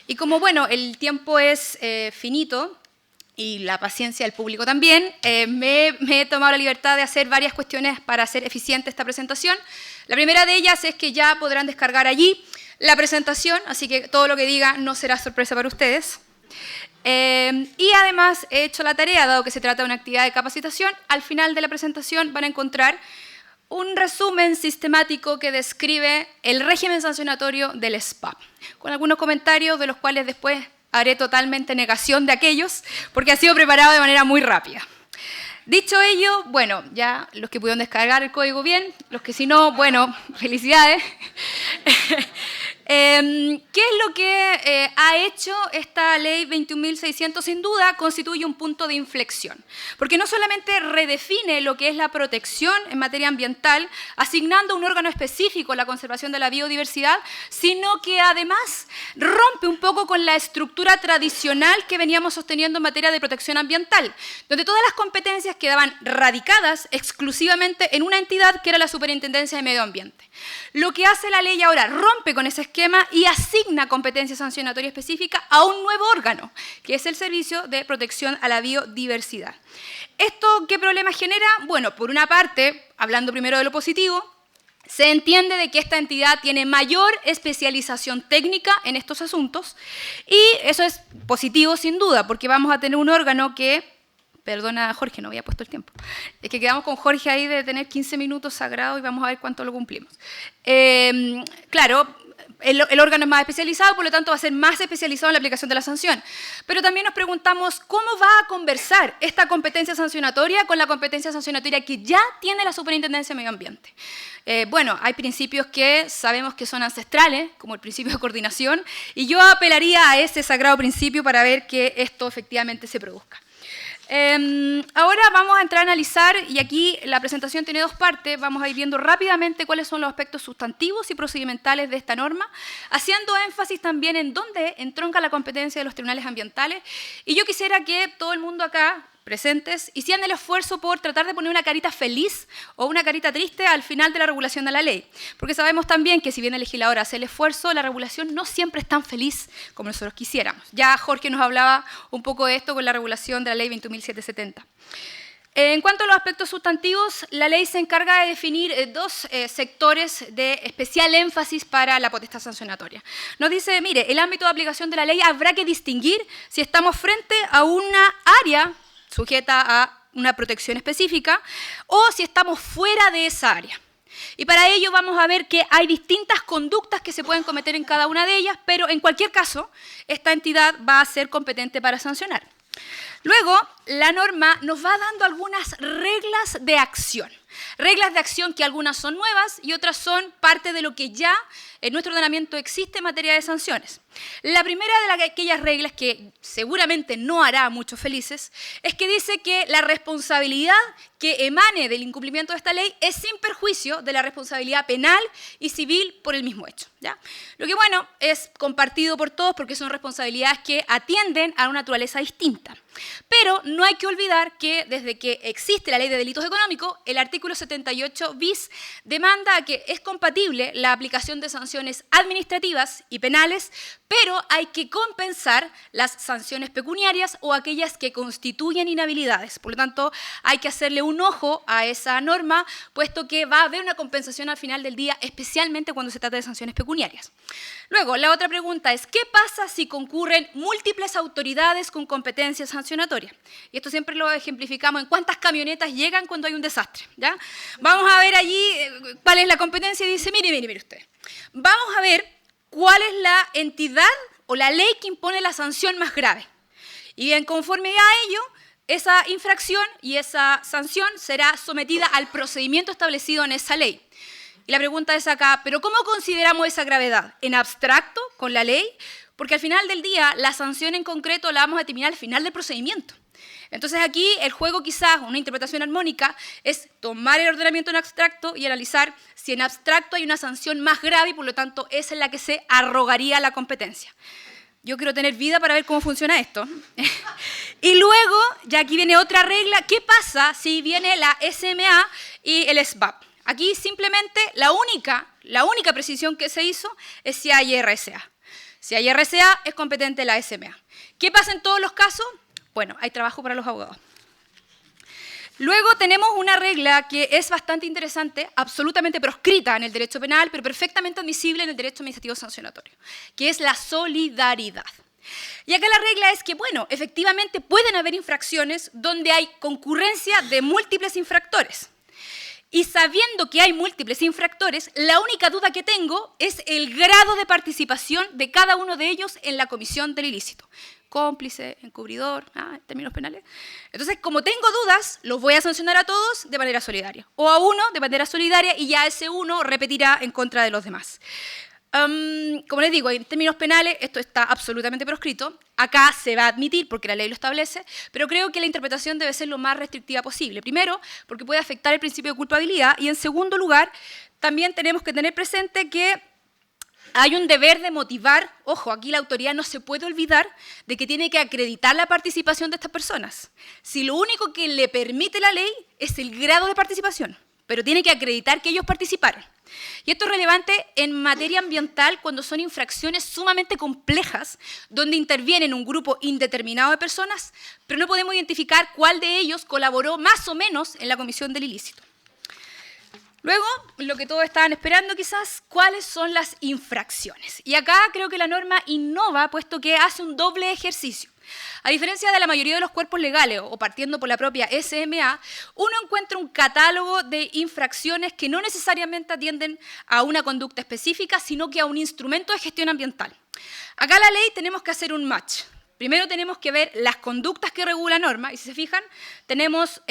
Y como bueno, el tiempo es finito, y la paciencia del público también, me he tomado la libertad de hacer varias cuestiones para hacer eficiente esta presentación. La primera de ellas es que ya podrán descargar allí la presentación, así que todo lo que diga no será sorpresa para ustedes. Y además he hecho la tarea, dado que se trata de una actividad de capacitación, al final de la presentación van a encontrar un resumen sistemático que describe el régimen sancionatorio del SPAP, con algunos comentarios de los cuales después haré totalmente negación de aquellos, porque ha sido preparado de manera muy rápida. Dicho ello, bueno, ya los que pudieron descargar el código bien, los que si no, bueno, felicidades. ¿Qué es lo que ha hecho esta ley 21.600? Sin duda constituye un punto de inflexión, porque no solamente redefine lo que es la protección en materia ambiental, asignando un órgano específico a la conservación de la biodiversidad, sino que además rompe un poco con la estructura tradicional que veníamos sosteniendo en materia de protección ambiental, donde todas las competencias quedaban radicadas exclusivamente en una entidad que era la Superintendencia de Medio Ambiente. Lo que hace la ley ahora rompe con ese esquema y asigna competencia sancionatoria específica a un nuevo órgano, que es el Servicio de Protección a la Biodiversidad. ¿Esto qué problema genera? Bueno, por una parte, hablando primero de lo positivo, se entiende de que esta entidad tiene mayor especialización técnica en estos asuntos y eso es positivo sin duda, porque vamos a tener un órgano que... Perdona, Jorge, no había puesto el tiempo. Es que quedamos con Jorge ahí de tener 15 minutos sagrados y vamos a ver cuánto lo cumplimos. Claro, el órgano es más especializado, por lo tanto va a ser más especializado en la aplicación de la sanción. Pero también nos preguntamos cómo va a conversar esta competencia sancionatoria con la competencia sancionatoria que ya tiene la Superintendencia de Medio Ambiente. Bueno, hay principios que sabemos que son ancestrales, como el principio de coordinación, y yo apelaría a ese sagrado principio para ver que esto efectivamente se produzca. Ahora vamos a entrar a analizar, y aquí la presentación tiene dos partes, vamos a ir viendo rápidamente cuáles son los aspectos sustantivos y procedimentales de esta norma, haciendo énfasis también en dónde entronca la competencia de los tribunales ambientales, y yo quisiera que todo el mundo acá presentes hicieran el esfuerzo por tratar de poner una carita feliz o una carita triste al final de la regulación de la ley, porque sabemos también que si bien el legislador hace el esfuerzo, la regulación no siempre es tan feliz como nosotros quisiéramos. Ya Jorge nos hablaba un poco de esto con la regulación de la ley 21.770. En cuanto a los aspectos sustantivos, la ley se encarga de definir dos sectores de especial énfasis para la potestad sancionatoria. Nos dice, mire, el ámbito de aplicación de la ley habrá que distinguir si estamos frente a una área sujeta a una protección específica, o si estamos fuera de esa área. Y para ello vamos a ver que hay distintas conductas que se pueden cometer en cada una de ellas, pero en cualquier caso, esta entidad va a ser competente para sancionar. Luego, la norma nos va dando algunas reglas de acción. Reglas de acción que algunas son nuevas y otras son parte de lo que ya en nuestro ordenamiento existe en materia de sanciones. La primera de aquellas reglas que seguramente no hará a muchos felices es que dice que la responsabilidad que emane del incumplimiento de esta ley es sin perjuicio de la responsabilidad penal y civil por el mismo hecho, ¿ya? Lo que, bueno, es compartido por todos porque son responsabilidades que atienden a una naturaleza distinta. Pero no hay que olvidar que desde que existe la ley de delitos económicos, el artículo 78 bis demanda a que es compatible la aplicación de sanciones administrativas y penales, pero hay que compensar las sanciones pecuniarias o aquellas que constituyen inhabilidades. Por lo tanto, hay que hacerle un ojo a esa norma, puesto que va a haber una compensación al final del día, especialmente cuando se trata de sanciones pecuniarias. Luego, la otra pregunta es, ¿qué pasa si concurren múltiples autoridades con competencia sancionatoria? Y esto siempre lo ejemplificamos en cuántas camionetas llegan cuando hay un desastre, ¿ya? Vamos a ver allí cuál es la competencia y dice, mire usted, vamos a ver cuál es la entidad o la ley que impone la sanción más grave. Y bien, conforme a ello, esa infracción y esa sanción será sometida al procedimiento establecido en esa ley. Y la pregunta es acá, ¿pero cómo consideramos esa gravedad? ¿En abstracto, con la ley? Porque al final del día, la sanción en concreto la vamos a determinar al final del procedimiento. Entonces aquí el juego quizás, una interpretación armónica, es tomar el ordenamiento en abstracto y analizar si en abstracto hay una sanción más grave y por lo tanto esa es la que se arrogaría la competencia. Yo quiero tener vida para ver cómo funciona esto. Y luego, ya aquí viene otra regla, ¿qué pasa si viene la SMA y el SBAP? Aquí simplemente la única precisión que se hizo es si hay RSA. Si hay RSA, es competente la SMA. ¿Qué pasa en todos los casos? Bueno, hay trabajo para los abogados. Luego tenemos una regla que es bastante interesante, absolutamente proscrita en el derecho penal, pero perfectamente admisible en el derecho administrativo sancionatorio, que es la solidaridad. Y acá la regla es que, bueno, efectivamente pueden haber infracciones donde hay concurrencia de múltiples infractores. Y sabiendo que hay múltiples infractores, la única duda que tengo es el grado de participación de cada uno de ellos en la comisión del ilícito. Cómplice, encubridor, en términos penales. Entonces, como tengo dudas, los voy a sancionar a todos de manera solidaria. O a uno de manera solidaria y ya ese uno repetirá en contra de los demás. Como les digo, en términos penales esto está absolutamente proscrito. Acá se va a admitir porque la ley lo establece, pero creo que la interpretación debe ser lo más restrictiva posible. Primero, porque puede afectar el principio de culpabilidad y en segundo lugar, también tenemos que tener presente que hay un deber de motivar. Ojo, aquí la autoridad no se puede olvidar de que tiene que acreditar la participación de estas personas. Si lo único que le permite la ley es el grado de participación, pero tiene que acreditar que ellos participaron. Y esto es relevante en materia ambiental cuando son infracciones sumamente complejas, donde intervienen un grupo indeterminado de personas, pero no podemos identificar cuál de ellos colaboró más o menos en la comisión del ilícito. Luego, lo que todos estaban esperando quizás, ¿cuáles son las infracciones? Y acá creo que la norma innova, puesto que hace un doble ejercicio. A diferencia de la mayoría de los cuerpos legales, o partiendo por la propia SMA, uno encuentra un catálogo de infracciones que no necesariamente atienden a una conducta específica, sino que a un instrumento de gestión ambiental. Acá en la ley tenemos que hacer un match. Primero tenemos que ver las conductas que regula la norma, y si se fijan, tenemos,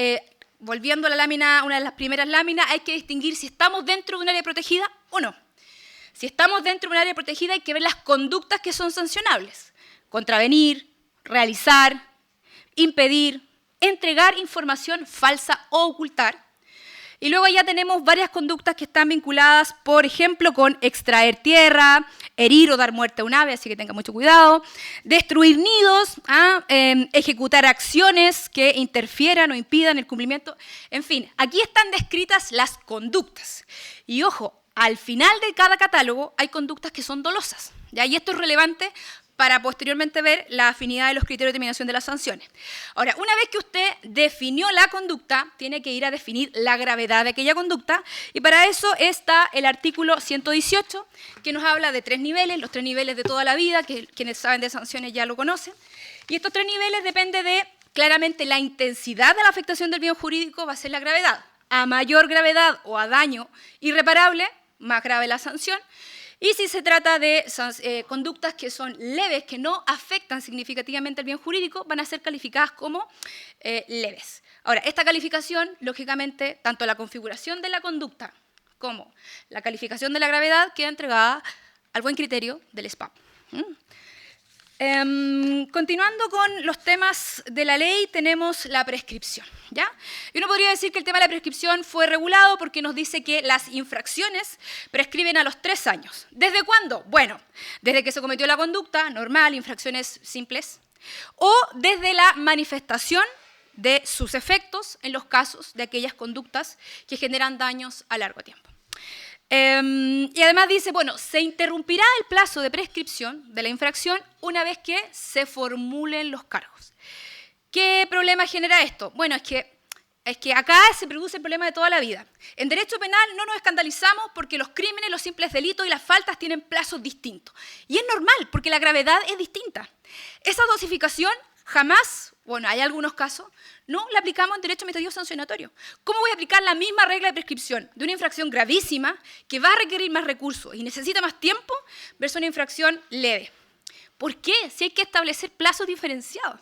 volviendo a la lámina, una de las primeras láminas, hay que distinguir si estamos dentro de un área protegida o no. Si estamos dentro de un área protegida hay que ver las conductas que son sancionables. Contravenir, realizar, impedir, entregar información falsa o ocultar. Y luego ya tenemos varias conductas que están vinculadas, por ejemplo, con extraer tierra, herir o dar muerte a un ave, así que tengan mucho cuidado, destruir nidos, ejecutar acciones que interfieran o impidan el cumplimiento. En fin, aquí están descritas las conductas. Y ojo, al final de cada catálogo hay conductas que son dolosas, ¿ya? Y esto es relevante para posteriormente ver la afinidad de los criterios de determinación de las sanciones. Ahora, una vez que usted definió la conducta, tiene que ir a definir la gravedad de aquella conducta, y para eso está el artículo 118, que nos habla de 3 niveles, los 3 niveles de toda la vida, que quienes saben de sanciones ya lo conocen, y estos 3 niveles dependen de, claramente, la intensidad de la afectación del bien jurídico va a ser la gravedad. A mayor gravedad o a daño irreparable, más grave la sanción. Y si se trata de conductas que son leves, que no afectan significativamente el bien jurídico, van a ser calificadas como leves. Ahora, esta calificación, lógicamente, tanto la configuración de la conducta como la calificación de la gravedad queda entregada al buen criterio del SPAP. Continuando con los temas de la ley, tenemos la prescripción, ¿ya? Y uno podría decir que el tema de la prescripción fue regulado porque nos dice que las infracciones prescriben a los 3 años. ¿Desde cuándo? Bueno, desde que se cometió la conducta normal, infracciones simples, o desde la manifestación de sus efectos en los casos de aquellas conductas que generan daños a largo tiempo. Y además dice, bueno, se interrumpirá el plazo de prescripción de la infracción una vez que se formulen los cargos. ¿Qué problema genera esto? Bueno, es que acá se produce el problema de toda la vida. En derecho penal no nos escandalizamos porque los crímenes, los simples delitos y las faltas tienen plazos distintos. Y es normal, porque la gravedad es distinta. Esa dosificación jamás, bueno, hay algunos casos, no la aplicamos en derecho administrativo sancionatorio. ¿Cómo voy a aplicar la misma regla de prescripción de una infracción gravísima que va a requerir más recursos y necesita más tiempo versus una infracción leve? ¿Por qué? Si hay que establecer plazos diferenciados.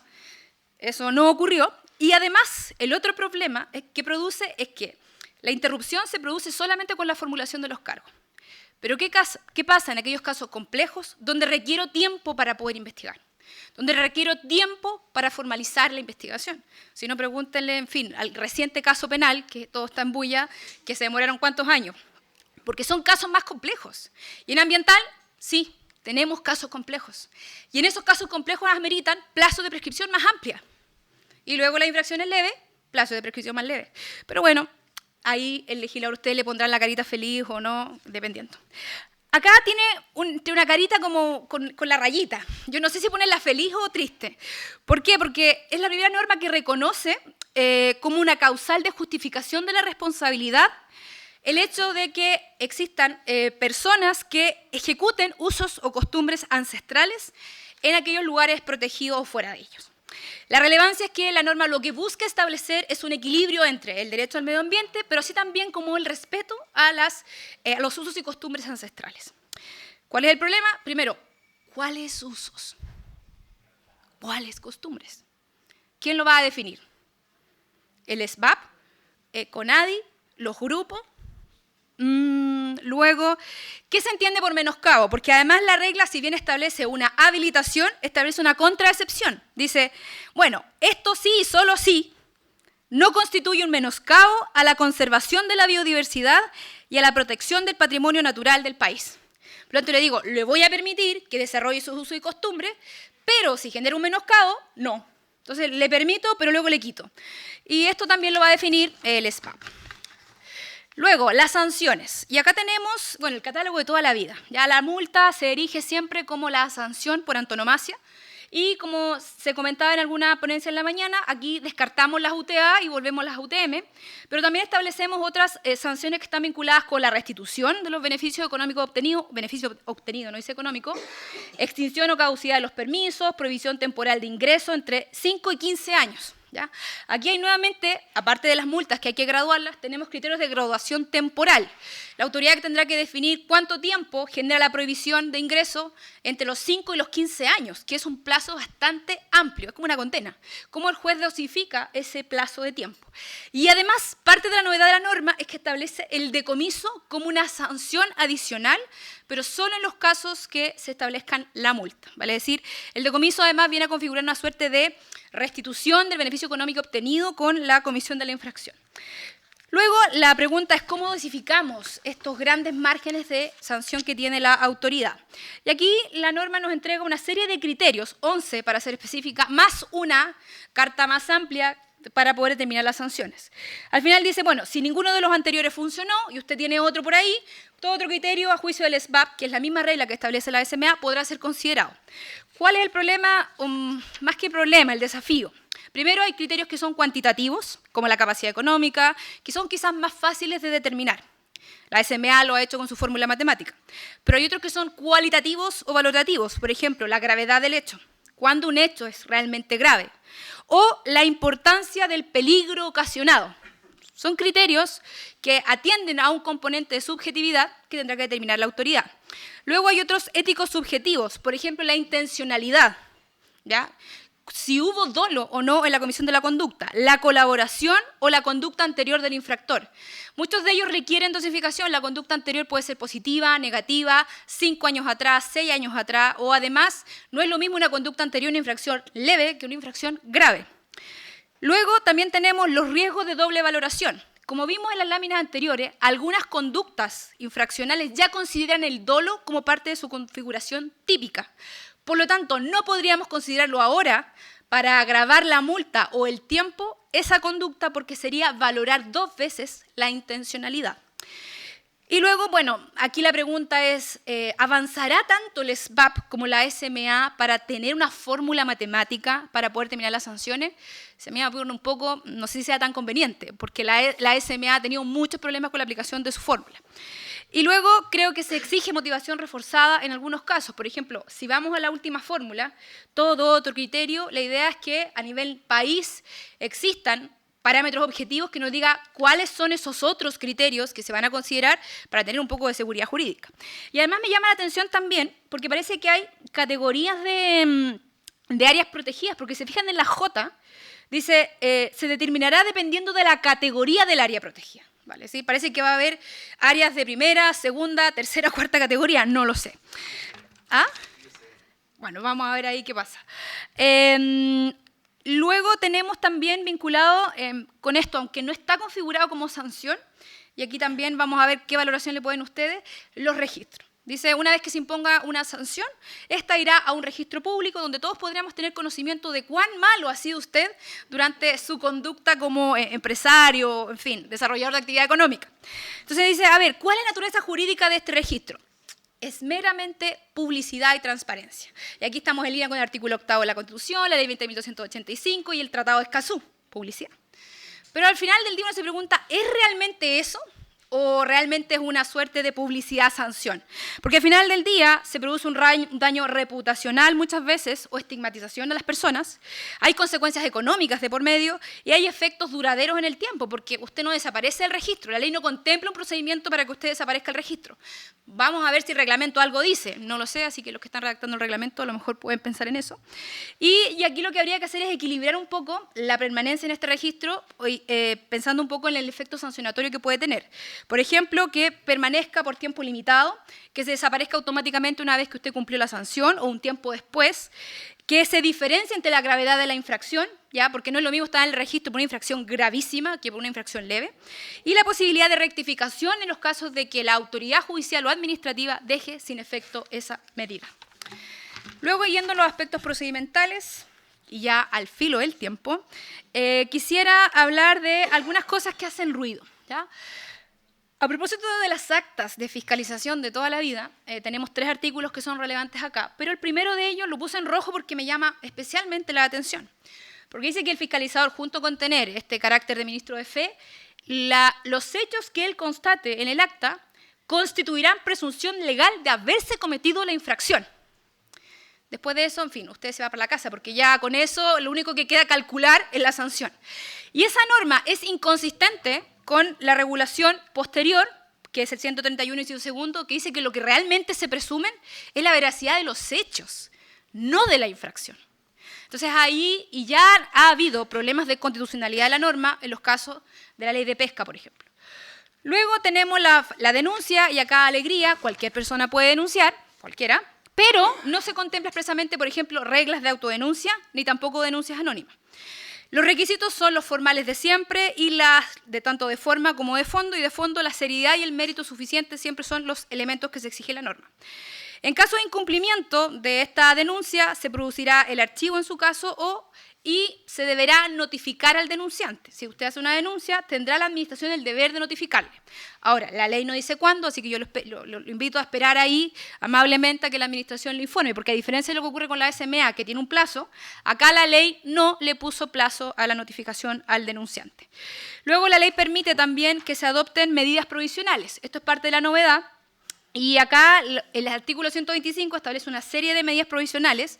Eso no ocurrió. Y además, el otro problema que produce es que la interrupción se produce solamente con la formulación de los cargos. Pero ¿qué pasa en aquellos casos complejos donde requiero tiempo para poder investigar? Donde requiero tiempo para formalizar la investigación. Si no, pregúntenle, en fin, al reciente caso penal, que todo está en bulla, que se demoraron ¿cuántos años? Porque son casos más complejos. Y en ambiental, sí, tenemos casos complejos. Y en esos casos complejos ameritan plazos de prescripción más amplios. Y luego la infracción es leve, plazo de prescripción más leve. Pero bueno, ahí el legislador, usted le pondrá la carita feliz o no, dependiendo. Acá tiene una carita como con la rayita. Yo no sé si ponerla feliz o triste. ¿Por qué? Porque es la primera norma que reconoce como una causal de justificación de la responsabilidad el hecho de que existan personas que ejecuten usos o costumbres ancestrales en aquellos lugares protegidos o fuera de ellos. La relevancia es que la norma lo que busca establecer es un equilibrio entre el derecho al medio ambiente, pero así también como el respeto a los usos y costumbres ancestrales. ¿Cuál es el problema? Primero, ¿cuáles usos? ¿Cuáles costumbres? ¿Quién lo va a definir? ¿El SBAP? ¿CONADI? ¿Los grupos? Luego, ¿qué se entiende por menoscabo? Porque además la regla, si bien establece una habilitación, establece una contraexcepción. Dice, bueno, esto sí y solo sí no constituye un menoscabo a la conservación de la biodiversidad y a la protección del patrimonio natural del país. Por lo tanto, le digo, le voy a permitir que desarrolle sus usos y costumbres, pero si genera un menoscabo, no. Entonces, le permito, pero luego le quito. Y esto también lo va a definir el SBAP. Luego, las sanciones. Y acá tenemos, bueno, el catálogo de toda la vida. Ya la multa se erige siempre como la sanción por antonomasia. Y como se comentaba en alguna ponencia en la mañana, aquí descartamos las UTA y volvemos a las UTM, pero también establecemos otras sanciones que están vinculadas con la restitución de los beneficios económicos obtenidos, no dice económico, extinción o caducidad de los permisos, prohibición temporal de ingreso entre 5 y 15 años. ¿Ya? Aquí hay nuevamente, aparte de las multas que hay que graduarlas, tenemos criterios de graduación temporal. La autoridad tendrá que definir cuánto tiempo genera la prohibición de ingreso entre los 5 y los 15 años, que es un plazo bastante amplio, es como una condena. ¿Cómo el juez dosifica ese plazo de tiempo? Y además, parte de la novedad de la norma es que establece el decomiso como una sanción adicional, pero solo en los casos que se establezcan la multa. ¿Vale? Es decir, el decomiso además viene a configurar una suerte de restitución del beneficio económico obtenido con la comisión de la infracción. Luego, la pregunta es cómo dosificamos estos grandes márgenes de sanción que tiene la autoridad. Y aquí la norma nos entrega una serie de criterios, 11 para ser específica, más una carta más amplia para poder determinar las sanciones. Al final dice, bueno, si ninguno de los anteriores funcionó y usted tiene otro por ahí, todo otro criterio a juicio del SBAP, que es la misma regla que establece la SMA, podrá ser considerado. ¿Cuál es el problema? Más que problema, el desafío. Primero, hay criterios que son cuantitativos, como la capacidad económica, que son quizás más fáciles de determinar. La SMA lo ha hecho con su fórmula matemática. Pero hay otros que son cualitativos o valorativos. Por ejemplo, la gravedad del hecho. ¿Cuándo un hecho es realmente grave? O la importancia del peligro ocasionado. Son criterios que atienden a un componente de subjetividad que tendrá que determinar la autoridad. Luego hay otros éticos subjetivos, por ejemplo, la intencionalidad, ¿ya? Si hubo dolo o no en la comisión de la conducta, la colaboración o la conducta anterior del infractor. Muchos de ellos requieren dosificación, la conducta anterior puede ser positiva, negativa, 5 años atrás, 6 años atrás, o además no es lo mismo una conducta anterior, una infracción leve que una infracción grave. Luego también tenemos los riesgos de doble valoración. Como vimos en las láminas anteriores, algunas conductas infraccionales ya consideran el dolo como parte de su configuración típica. Por lo tanto, no podríamos considerarlo ahora para agravar la multa o el tiempo esa conducta porque sería valorar 2 veces la intencionalidad. Y luego, bueno, aquí la pregunta es, ¿avanzará tanto el SBAP como la SMA para tener una fórmula matemática para poder terminar las sanciones? Se me ocurre un poco, no sé si sea tan conveniente, porque la SMA ha tenido muchos problemas con la aplicación de su fórmula. Y luego creo que se exige motivación reforzada en algunos casos. Por ejemplo, si vamos a la última fórmula, todo otro criterio, la idea es que a nivel país existan parámetros objetivos que nos diga cuáles son esos otros criterios que se van a considerar para tener un poco de seguridad jurídica. Y además me llama la atención también porque parece que hay categorías de áreas protegidas, porque se fijan en la J, dice, se determinará dependiendo de la categoría del área protegida. ¿Vale? ¿Sí? Parece que va a haber áreas de primera, segunda, tercera, cuarta categoría, no lo sé. ¿Ah? Bueno, vamos a ver ahí qué pasa. Luego tenemos también vinculado con esto, aunque no está configurado como sanción, y aquí también vamos a ver qué valoración le ponen ustedes, los registros. Dice, una vez que se imponga una sanción, esta irá a un registro público donde todos podríamos tener conocimiento de cuán malo ha sido usted durante su conducta como empresario, en fin, desarrollador de actividad económica. Entonces dice, a ver, ¿cuál es la naturaleza jurídica de este registro? Es meramente publicidad y transparencia. Y aquí estamos en línea con el artículo 8 de la Constitución, la Ley 20.285 y el Tratado de Escazú, publicidad. Pero al final del día uno se pregunta, ¿es realmente eso? o realmente es una suerte de publicidad-sanción. Porque al final del día se produce un daño reputacional muchas veces o estigmatización de las personas, hay consecuencias económicas de por medio y hay efectos duraderos en el tiempo, porque usted no desaparece del registro, la ley no contempla un procedimiento para que usted desaparezca del registro. Vamos a ver si el reglamento algo dice, no lo sé, así que los que están redactando el reglamento a lo mejor pueden pensar en eso. Y aquí lo que habría que hacer es equilibrar un poco la permanencia en este registro, pensando un poco en el efecto sancionatorio que puede tener. Por ejemplo, que permanezca por tiempo limitado, que se desaparezca automáticamente una vez que usted cumplió la sanción o un tiempo después, que se diferencie entre la gravedad de la infracción, ¿ya? Porque no es lo mismo estar en el registro por una infracción gravísima que por una infracción leve, y la posibilidad de rectificación en los casos de que la autoridad judicial o administrativa deje sin efecto esa medida. Luego, yendo a los aspectos procedimentales, y ya al filo del tiempo, quisiera hablar de algunas cosas que hacen ruido, ¿ya? A propósito de las actas de fiscalización de toda la vida, tenemos 3 artículos que son relevantes acá, pero el primero de ellos lo puse en rojo porque me llama especialmente la atención, porque dice que el fiscalizador, junto con tener este carácter de ministro de fe, los hechos que él constate en el acta constituirán presunción legal de haberse cometido la infracción. Después de eso, en fin, usted se va para la casa, porque ya con eso lo único que queda calcular es la sanción. Y esa norma es inconsistente con la regulación posterior, que es el 131, inciso segundo, que dice que lo que realmente se presumen es la veracidad de los hechos, no de la infracción. Entonces ahí, y ya ha habido problemas de constitucionalidad de la norma en los casos de la ley de pesca, por ejemplo. Luego tenemos la denuncia, y acá alegría, cualquier persona puede denunciar, cualquiera, pero no se contempla expresamente, por ejemplo, reglas de autodenuncia, ni tampoco denuncias anónimas. Los requisitos son los formales de siempre y las de tanto de forma como de fondo, y de fondo la seriedad y el mérito suficiente siempre son los elementos que se exige la norma. En caso de incumplimiento de esta denuncia, se producirá el archivo en su caso y se deberá notificar al denunciante. Si usted hace una denuncia, tendrá la administración el deber de notificarle. Ahora, la ley no dice cuándo, así que yo lo invito a esperar ahí amablemente a que la administración le informe, porque a diferencia de lo que ocurre con la SMA, que tiene un plazo, acá la ley no le puso plazo a la notificación al denunciante. Luego, la ley permite también que se adopten medidas provisionales. Esto es parte de la novedad. Y acá el artículo 125 establece una serie de medidas provisionales.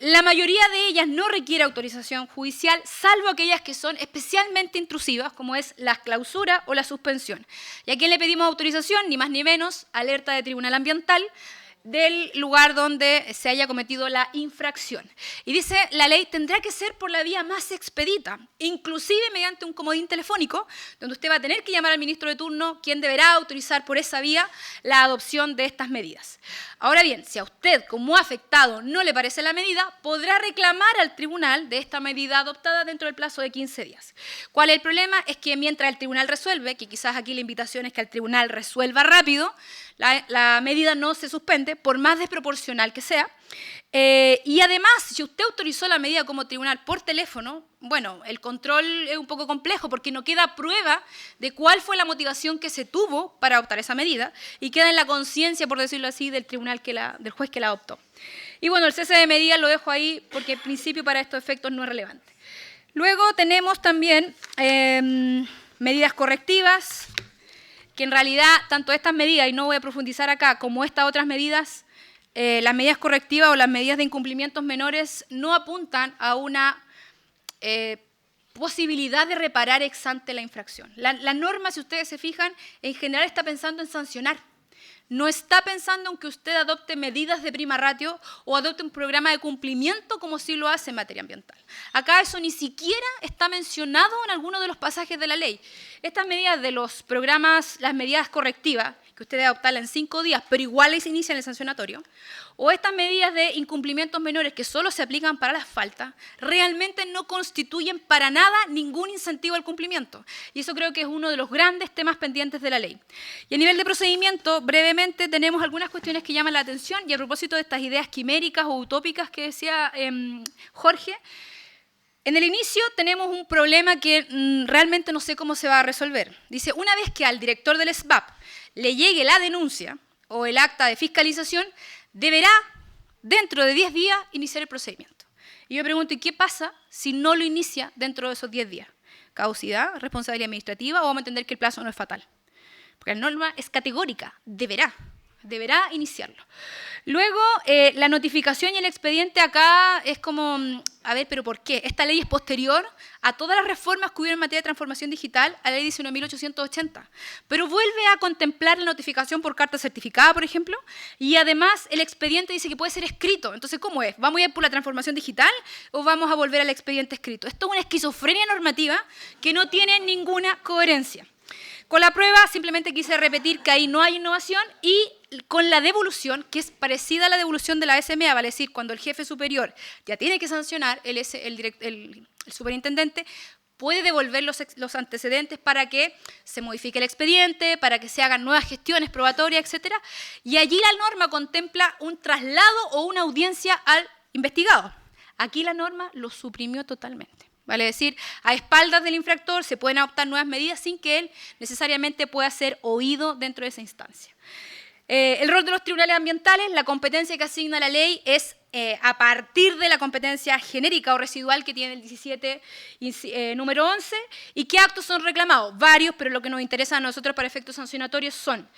La mayoría de ellas no requiere autorización judicial, salvo aquellas que son especialmente intrusivas, como es la clausura o la suspensión. ¿Y a quién le pedimos autorización? Ni más ni menos, alerta de tribunal ambiental del lugar donde se haya cometido la infracción. Y dice, la ley tendrá que ser por la vía más expedita, inclusive mediante un comodín telefónico, donde usted va a tener que llamar al ministro de turno, quien deberá autorizar por esa vía la adopción de estas medidas. Ahora bien, si a usted como afectado no le parece la medida, podrá reclamar al tribunal de esta medida adoptada dentro del plazo de 15 días. ¿Cuál es el problema? Es que mientras el tribunal resuelve, que quizás aquí la invitación es que el tribunal resuelva rápido, la medida no se suspende, por más desproporcional que sea. Y además, si usted autorizó la medida como tribunal por teléfono, bueno, el control es un poco complejo porque no queda prueba de cuál fue la motivación que se tuvo para adoptar esa medida y queda en la conciencia, por decirlo así, del tribunal del juez que la adoptó. Y bueno, el cese de medidas lo dejo ahí porque en principio para estos efectos no es relevante. Luego tenemos también medidas correctivas, que en realidad tanto estas medidas, y no voy a profundizar acá, como estas otras medidas, las medidas correctivas o las medidas de incumplimientos menores no apuntan a una posibilidad de reparar ex ante la infracción. La norma, si ustedes se fijan, en general está pensando en sancionar. No está pensando en que usted adopte medidas de prima ratio o adopte un programa de cumplimiento como sí lo hace en materia ambiental. Acá eso ni siquiera está mencionado en alguno de los pasajes de la ley. Estas medidas de los programas, las medidas correctivas, que usted debe adoptarla en 5 días, pero igual les inician el sancionatorio, o estas medidas de incumplimientos menores que solo se aplican para las faltas, realmente no constituyen para nada ningún incentivo al cumplimiento. Y eso creo que es uno de los grandes temas pendientes de la ley. Y a nivel de procedimiento, brevemente, tenemos algunas cuestiones que llaman la atención, y a propósito de estas ideas quiméricas o utópicas que decía Jorge, en el inicio tenemos un problema que realmente no sé cómo se va a resolver. Dice, una vez que al director del SBAP le llegue la denuncia o el acta de fiscalización, deberá, dentro de 10 días, iniciar el procedimiento. Y yo pregunto, ¿y qué pasa si no lo inicia dentro de esos 10 días? ¿Caducidad? ¿Responsabilidad administrativa? ¿O vamos a entender que el plazo no es fatal? porque la norma es categórica, deberá iniciarlo. Luego, la notificación y el expediente acá es como, a ver, ¿pero por qué? Esta ley es posterior a todas las reformas que hubieron en materia de transformación digital, a la ley 19.880, pero vuelve a contemplar la notificación por carta certificada, por ejemplo, y además el expediente dice que puede ser escrito. Entonces, ¿cómo es? ¿Vamos a ir por la transformación digital o vamos a volver al expediente escrito? Esto es una esquizofrenia normativa que no tiene ninguna coherencia. Con la prueba simplemente quise repetir que ahí no hay innovación, y con la devolución, que es parecida a la devolución de la SMA, vale decir, cuando el jefe superior ya tiene que sancionar, el superintendente puede devolver los antecedentes para que se modifique el expediente, para que se hagan nuevas gestiones probatorias, etc. Y allí la norma contempla un traslado o una audiencia al investigado. Aquí la norma lo suprimió totalmente. Vale decir, a espaldas del infractor se pueden adoptar nuevas medidas sin que él necesariamente pueda ser oído dentro de esa instancia. El rol de los tribunales ambientales, la competencia que asigna la ley es a partir de la competencia genérica o residual que tiene el 17, número 11. ¿Y qué actos son reclamados? Varios, pero lo que nos interesa a nosotros para efectos sancionatorios son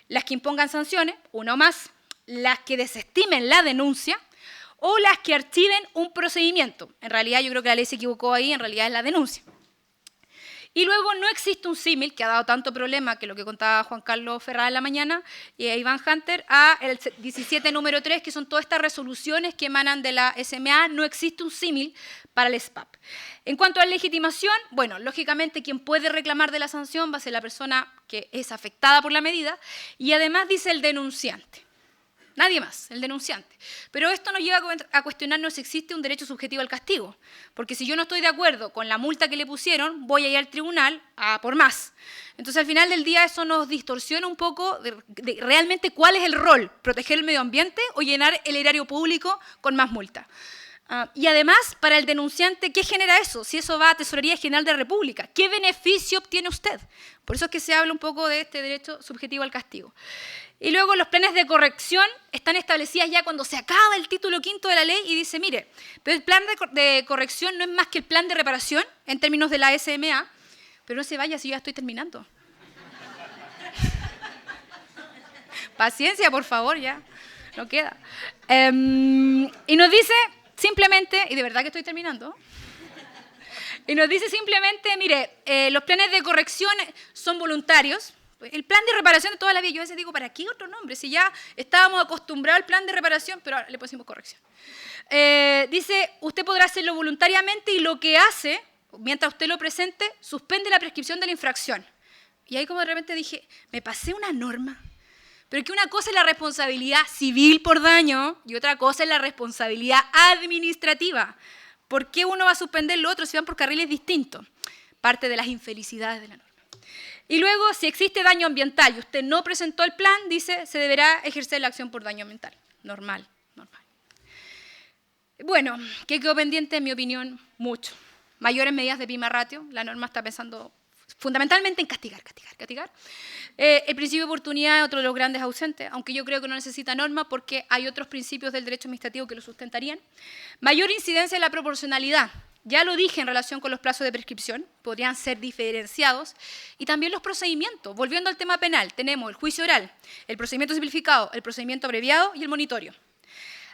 las que impongan sanciones, una o más, las que desestimen la denuncia, o las que archiven un procedimiento. En realidad, yo creo que la ley se equivocó ahí, en realidad es la denuncia. Y luego no existe un símil, que ha dado tanto problema, que lo que contaba Juan Carlos Ferrada en la mañana, y a Iván Hunter, a el 17 número 3, que son todas estas resoluciones que emanan de la SMA, no existe un símil para el SPAP. En cuanto a la legitimación, bueno, lógicamente quien puede reclamar de la sanción va a ser la persona que es afectada por la medida, y además dice el denunciante. Nadie más, el denunciante. Pero esto nos lleva a cuestionarnos si existe un derecho subjetivo al castigo. Porque si yo no estoy de acuerdo con la multa que le pusieron, voy a ir al tribunal a por más. Entonces, al final del día, eso nos distorsiona un poco de realmente cuál es el rol, proteger el medio ambiente o llenar el erario público con más multa. Y además, para el denunciante, ¿qué genera eso? Si eso va a Tesorería General de la República, ¿qué beneficio obtiene usted? Por eso es que se habla un poco de este derecho subjetivo al castigo. Y luego los planes de corrección están establecidos ya cuando se acaba el título quinto de la ley y dice, mire, pero el plan de corrección no es más que el plan de reparación en términos de la SMA, pero no se vaya si yo ya estoy terminando. Paciencia, por favor, ya, no queda. Y nos dice simplemente, y de verdad que estoy terminando, y nos dice simplemente, mire, los planes de corrección son voluntarios. El plan de reparación de toda la vida, yo a veces digo, ¿para qué otro nombre? Si ya estábamos acostumbrados al plan de reparación, pero ahora le pusimos corrección. Dice, usted podrá hacerlo voluntariamente y lo que hace, mientras usted lo presente, suspende la prescripción de la infracción. Y ahí como de repente dije, me pasé una norma. Pero que una cosa es la responsabilidad civil por daño y otra cosa es la responsabilidad administrativa. ¿Por qué uno va a suspender lo otro si van por carriles distintos? Parte de las infelicidades de la norma. Y luego, si existe daño ambiental y usted no presentó el plan, dice, se deberá ejercer la acción por daño ambiental. Normal. Bueno, ¿qué quedó pendiente? En mi opinión, mucho. Mayores medidas de prima ratio. La norma está pensando fundamentalmente en castigar. El principio de oportunidad es otro de los grandes ausentes, aunque yo creo que no necesita norma porque hay otros principios del derecho administrativo que lo sustentarían. Mayor incidencia en la proporcionalidad. Ya lo dije en relación con los plazos de prescripción, podrían ser diferenciados, y también los procedimientos. Volviendo al tema penal, tenemos el juicio oral, el procedimiento simplificado, el procedimiento abreviado y el monitorio.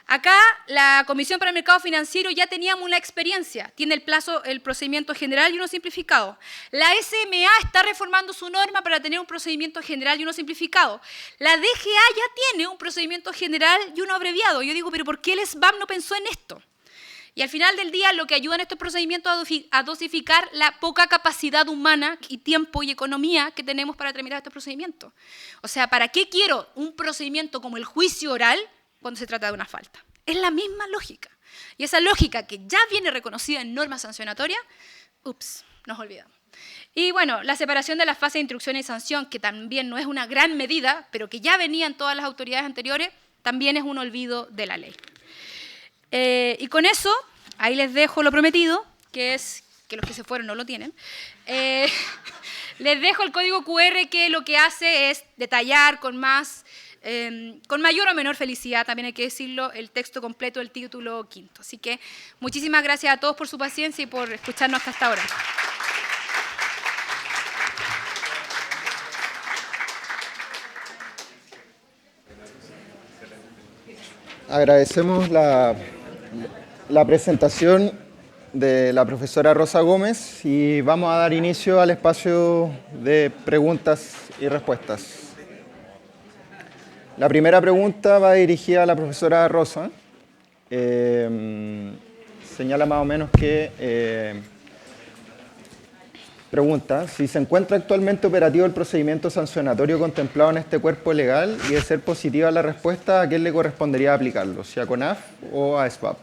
Acá, la Comisión para el Mercado Financiero ya teníamos una experiencia, tiene el procedimiento general y uno simplificado. La SMA está reformando su norma para tener un procedimiento general y uno simplificado. La DGA ya tiene un procedimiento general y uno abreviado. Yo digo, ¿pero por qué el SBAM no pensó en esto? Y al final del día, lo que ayuda en estos procedimientos a dosificar la poca capacidad humana y tiempo y economía que tenemos para tramitar estos procedimientos. O sea, ¿para qué quiero un procedimiento como el juicio oral cuando se trata de una falta? Es la misma lógica. Y esa lógica que ya viene reconocida en normas sancionatorias, nos olvidamos. Y bueno, la separación de las fases de instrucción y sanción, que también no es una gran medida, pero que ya venían todas las autoridades anteriores, también es un olvido de la ley. Y con eso, ahí les dejo lo prometido, que es que los que se fueron no lo tienen. Les dejo el código QR que lo que hace es detallar con mayor o menor felicidad, también hay que decirlo, el texto completo del título quinto. Así que muchísimas gracias a todos por su paciencia y por escucharnos hasta ahora. agradecemos la presentación de la profesora Rosa Gómez y vamos a dar inicio al espacio de preguntas y respuestas. La primera pregunta va dirigida a la profesora Rosa. Señala más o menos que pregunta si se encuentra actualmente operativo el procedimiento sancionatorio contemplado en este cuerpo legal y de ser positiva la respuesta, ¿a quién le correspondería aplicarlo? ¿Si a CONAF o a SPAP?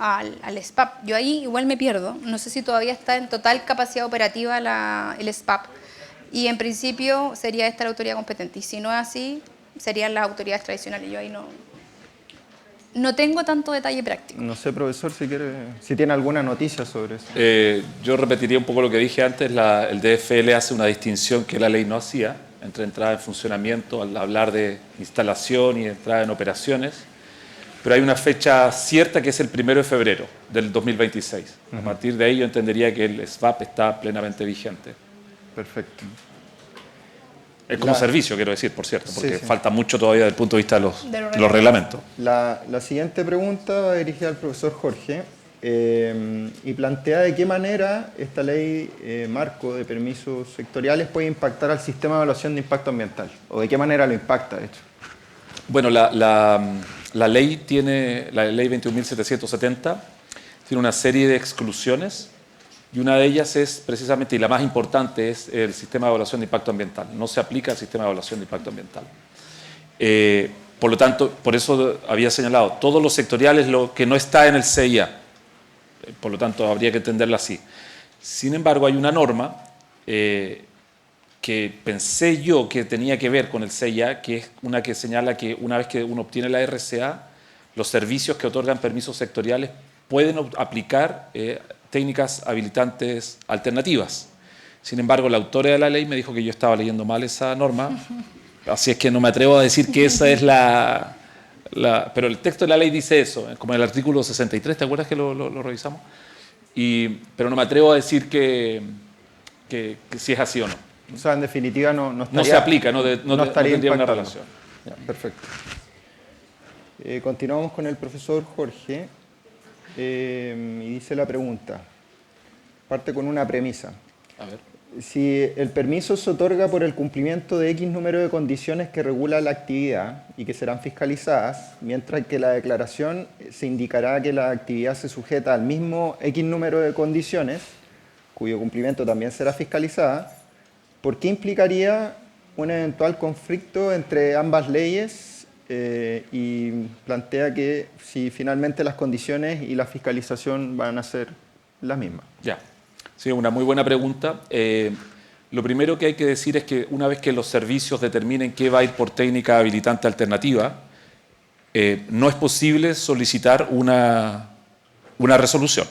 Al SPAP. Yo ahí igual me pierdo. No sé si todavía está en total capacidad operativa el SPAP. Y en principio sería esta la autoridad competente. Y si no es así, serían las autoridades tradicionales. Yo ahí no tengo tanto detalle práctico. No sé, profesor, si tiene alguna noticia sobre eso. Yo repetiría un poco lo que dije antes. El DFL hace una distinción que la ley no hacía entre entrada en funcionamiento al hablar de instalación y entrada en operaciones. Pero hay una fecha cierta que es el 1 de febrero del 2026. A partir de ahí yo entendería que el SVAP está plenamente vigente. Perfecto. Como servicio, quiero decir, por cierto, porque sí. falta mucho todavía desde el punto de vista de los reglamentos. La siguiente pregunta va dirigida al profesor Jorge y plantea de qué manera esta ley marco de permisos sectoriales puede impactar al sistema de evaluación de impacto ambiental, o de qué manera lo impacta, de hecho. Bueno, la ley 21.770 tiene una serie de exclusiones y una de ellas es precisamente, y la más importante, es el sistema de evaluación de impacto ambiental. No se aplica al sistema de evaluación de impacto ambiental. Por lo tanto, por eso había señalado, todos los sectoriales lo que no está en el CIA, por lo tanto habría que entenderlo así. Sin embargo, hay una norma que pensé yo que tenía que ver con el CIA, que es una que señala que una vez que uno obtiene la RCA, los servicios que otorgan permisos sectoriales pueden aplicar técnicas habilitantes alternativas. Sin embargo, la autora de la ley me dijo que yo estaba leyendo mal esa norma, así es que no me atrevo a decir que esa es pero el texto de la ley dice eso, como en el artículo 63, ¿te acuerdas que lo revisamos? Pero no me atrevo a decir que si es así o no. O sea, en definitiva no estaría, no se aplica, no tendría una impactando. relación. Ya, perfecto. Continuamos con el profesor Jorge y dice la pregunta. Parte con una premisa. A ver. Si el permiso se otorga por el cumplimiento de X número de condiciones que regula la actividad y que serán fiscalizadas, mientras que la declaración se indicará que la actividad se sujeta al mismo X número de condiciones, cuyo cumplimiento también será fiscalizada, ¿por qué implicaría un eventual conflicto entre ambas leyes? Y plantea que si finalmente las condiciones y la fiscalización van a ser las mismas. Ya, sí, una muy buena pregunta. Lo primero que hay que decir es que una vez que los servicios determinen qué va a ir por técnica habilitante alternativa, no es posible solicitar una resolución.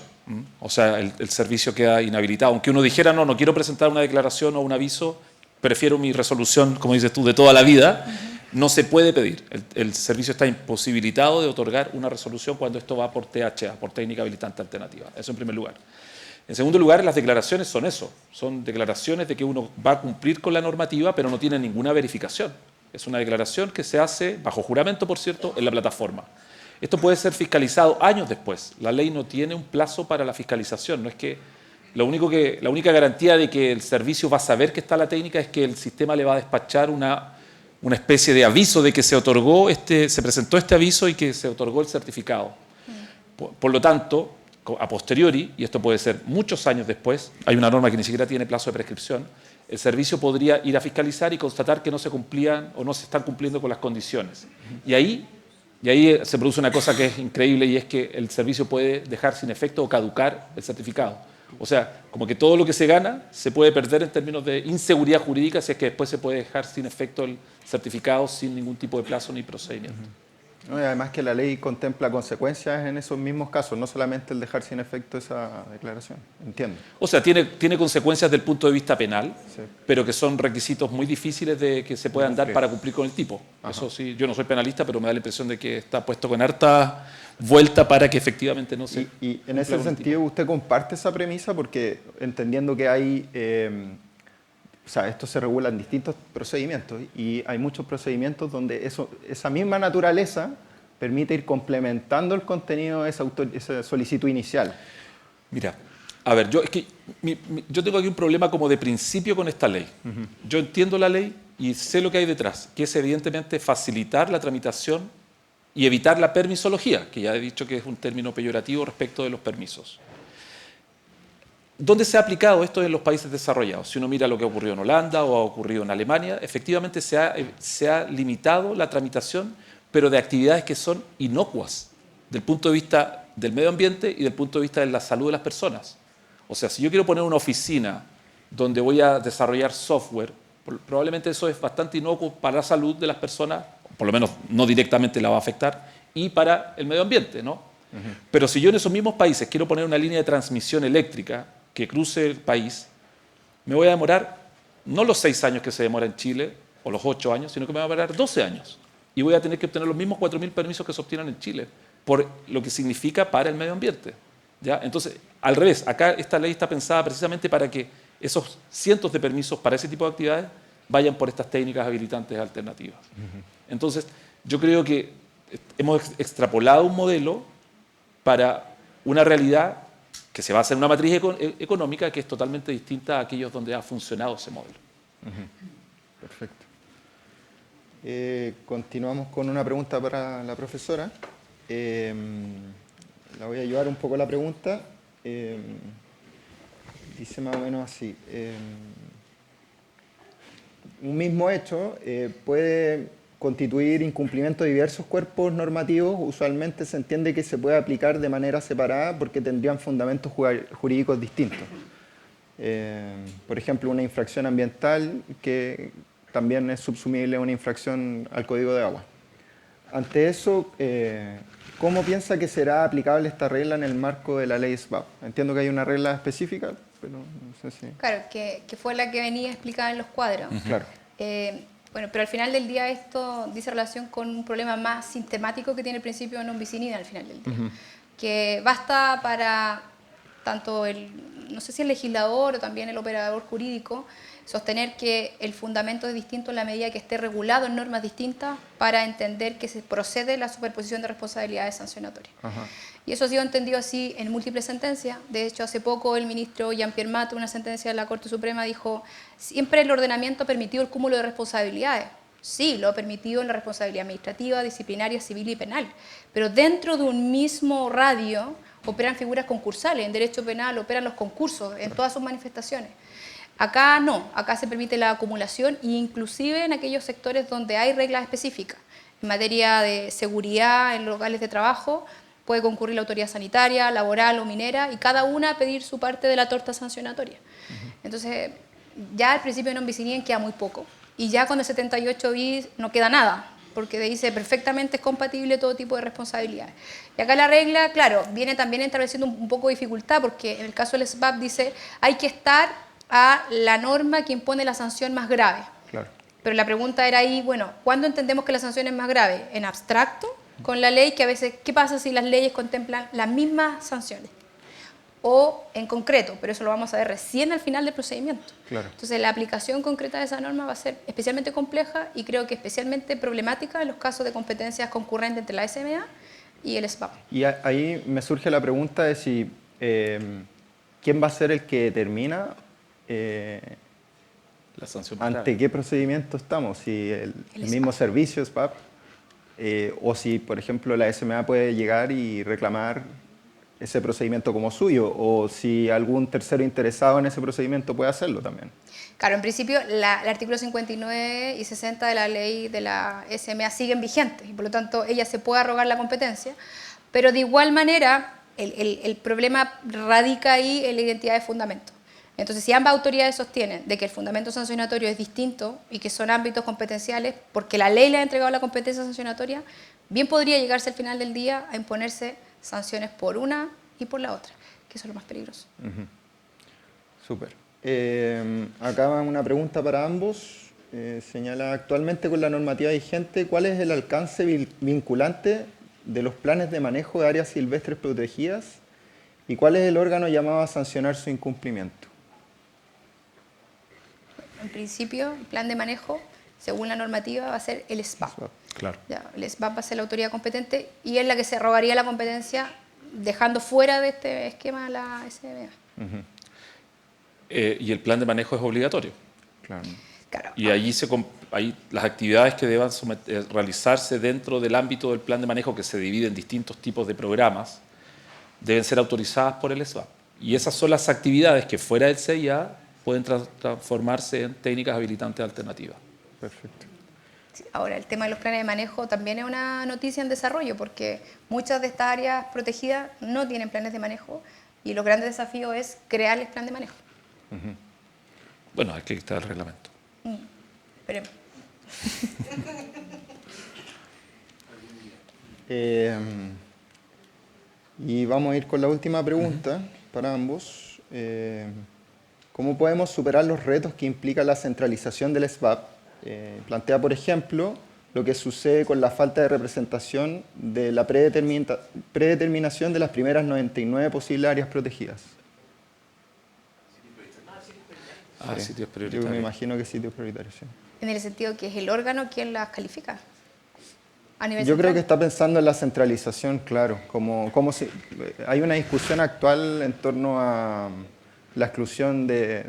O sea, el servicio queda inhabilitado. Aunque uno dijera, no quiero presentar una declaración o un aviso, prefiero mi resolución, como dices tú, de toda la vida, no se puede pedir. El servicio está imposibilitado de otorgar una resolución cuando esto va por THA, por técnica habilitante alternativa. Eso en primer lugar. En segundo lugar, las declaraciones son eso. Son declaraciones de que uno va a cumplir con la normativa, pero no tiene ninguna verificación. Es una declaración que se hace, bajo juramento, por cierto, en la plataforma. Esto puede ser fiscalizado años después. La ley no tiene un plazo para la fiscalización. No es que la única garantía de que el servicio va a saber que está la técnica es que el sistema le va a despachar una especie de aviso de que se presentó este aviso y que se otorgó el certificado. Por lo tanto, a posteriori, y esto puede ser muchos años después, hay una norma que ni siquiera tiene plazo de prescripción, el servicio podría ir a fiscalizar y constatar que no se cumplían o no se están cumpliendo con las condiciones. Y ahí se produce una cosa que es increíble, y es que el servicio puede dejar sin efecto o caducar el certificado. O sea, como que todo lo que se gana se puede perder en términos de inseguridad jurídica si es que después se puede dejar sin efecto el certificado sin ningún tipo de plazo ni procedimiento. No, y además que la ley contempla consecuencias en esos mismos casos, no solamente el dejar sin efecto esa declaración. Entiendo. O sea, tiene consecuencias desde el punto de vista penal, Sí. pero que son requisitos muy difíciles de que se puedan dar para cumplir con el tipo. Ajá. Eso sí, yo no soy penalista, pero me da la impresión de que está puesto con harta vuelta para que efectivamente no se... Y en ese sentido, ¿usted comparte esa premisa? Porque entendiendo que hay o sea, esto se regula en distintos procedimientos y hay muchos procedimientos donde esa misma naturaleza permite ir complementando el contenido de esa solicitud inicial. Mira, a ver, yo tengo aquí un problema como de principio con esta ley. Yo entiendo la ley y sé lo que hay detrás, que es evidentemente facilitar la tramitación y evitar la permisología, que ya he dicho que es un término peyorativo respecto de los permisos. ¿Dónde se ha aplicado esto en los países desarrollados? Si uno mira lo que ha ocurrido en Holanda o ha ocurrido en Alemania, efectivamente se ha limitado la tramitación, pero de actividades que son inocuas, del punto de vista del medio ambiente y del punto de vista de la salud de las personas. O sea, si yo quiero poner una oficina donde voy a desarrollar software, probablemente eso es bastante inocuo para la salud de las personas, por lo menos no directamente la va a afectar, y para el medio ambiente, ¿no? Pero si yo en esos mismos países quiero poner una línea de transmisión eléctrica que cruce el país, me voy a demorar no los 6 años que se demora en Chile, o los 8 años, sino que me va a demorar 12 años. Y voy a tener que obtener los mismos 4.000 permisos que se obtienen en Chile, por lo que significa para el medio ambiente, ¿ya? Entonces, al revés, acá esta ley está pensada precisamente para que esos cientos de permisos para ese tipo de actividades vayan por estas técnicas habilitantes alternativas. Entonces, yo creo que hemos extrapolado un modelo para una realidad que se basa en una matriz económica que es totalmente distinta a aquellos donde ha funcionado ese modelo. Perfecto. Continuamos con una pregunta para la profesora. La voy a ayudar un poco la pregunta. Dice más o menos así. Un mismo hecho puede constituir incumplimiento de diversos cuerpos normativos. Usualmente se entiende que se puede aplicar de manera separada porque tendrían fundamentos jurídicos distintos. Por ejemplo, una infracción ambiental que también es subsumible a una infracción al Código de Agua. Ante eso, ¿cómo piensa que será aplicable esta regla en el marco de la ley SBAP? Entiendo que hay una regla específica, pero no sé si... Claro, que fue la que venía explicada en los cuadros. Claro. Bueno, pero al final del día esto dice relación con un problema más sistemático que tiene el principio de non bis in idem al final del día. Que basta para tanto no sé si el legislador o también el operador jurídico, sostener que el fundamento es distinto en la medida que esté regulado en normas distintas para entender que se procede la superposición de responsabilidades sancionatorias. Y eso ha sido entendido así en múltiples sentencias. De hecho, hace poco el ministro Jean-Pierre Matte, una sentencia de la Corte Suprema, dijo: siempre el ordenamiento ha permitido el cúmulo de responsabilidades. Sí, lo ha permitido en la responsabilidad administrativa, disciplinaria, civil y penal. Pero dentro de un mismo radio operan figuras concursales. En derecho penal operan los concursos en todas sus manifestaciones. Acá no, acá se permite la acumulación e inclusive en aquellos sectores donde hay reglas específicas. En materia de seguridad en locales de trabajo puede concurrir la autoridad sanitaria, laboral o minera y cada una pedir su parte de la torta sancionatoria. Entonces ya al principio de non bis in idem queda muy poco y ya con el 78 bis no queda nada porque dice perfectamente es compatible todo tipo de responsabilidades. Y acá la regla, claro, viene también estableciendo un poco de dificultad porque en el caso del SBAP dice hay que estar a la norma que impone la sanción más grave. Claro. Pero la pregunta era ahí, bueno, ¿cuándo entendemos que la sanción es más grave? ¿En abstracto? Con la ley, que a veces, ¿qué pasa si las leyes contemplan las mismas sanciones? O en concreto, pero eso lo vamos a ver recién al final del procedimiento. Claro. Entonces, la aplicación concreta de esa norma va a ser especialmente compleja y creo que especialmente problemática en los casos de competencias concurrentes entre la SMA y el SBAP. Y ahí me surge la pregunta de si quién va a ser el que determina La sanción ante qué procedimiento estamos, si el mismo servicio SBAP o si, por ejemplo, la SMA puede llegar y reclamar ese procedimiento como suyo o si algún tercero interesado en ese procedimiento puede hacerlo también. Claro, en principio el artículo 59 y 60 de la ley de la SMA siguen vigentes y por lo tanto ella se puede arrogar la competencia, pero de igual manera el problema radica ahí en la identidad de fundamento. Entonces, si ambas autoridades sostienen de que el fundamento sancionatorio es distinto y que son ámbitos competenciales, porque la ley le ha entregado la competencia sancionatoria, bien podría llegarse al final del día a imponerse sanciones por una y por la otra, que eso es lo más peligroso. Súper. Acá va una pregunta para ambos. Señala, actualmente con la normativa vigente, ¿cuál es el alcance vinculante de los planes de manejo de áreas silvestres protegidas y cuál es el órgano llamado a sancionar su incumplimiento? en principio, el plan de manejo, según la normativa, va a ser el SBAP. Claro. Ya, el SBAP va a ser la autoridad competente y es la que se arrogaría la competencia dejando fuera de este esquema la SBA. Y el plan de manejo es obligatorio. Claro. Claro. Y ahí las actividades que deban realizarse dentro del ámbito del plan de manejo, que se divide en distintos tipos de programas, deben ser autorizadas por el SBAP. Y esas son las actividades que fuera del CIA pueden transformarse en técnicas habilitantes alternativas. Perfecto. Sí, ahora, el tema de los planes de manejo también es una noticia en desarrollo, porque muchas de estas áreas protegidas no tienen planes de manejo y los grandes desafíos es crear el plan de manejo. Bueno, aquí está el reglamento. Esperemos. Y vamos a ir con la última pregunta para ambos. ¿Cómo podemos superar los retos que implica la centralización del SBAP? Plantea, por ejemplo, lo que sucede con la falta de representación de la predeterminación de las primeras 99 posibles áreas protegidas. Sí, Sitios yo prioritarios. me imagino que sitios prioritarios, sí. En el sentido que es el órgano quien las califica. A nivel Yo creo central. que está pensando en la centralización, claro. Hay una discusión actual en torno a la exclusión de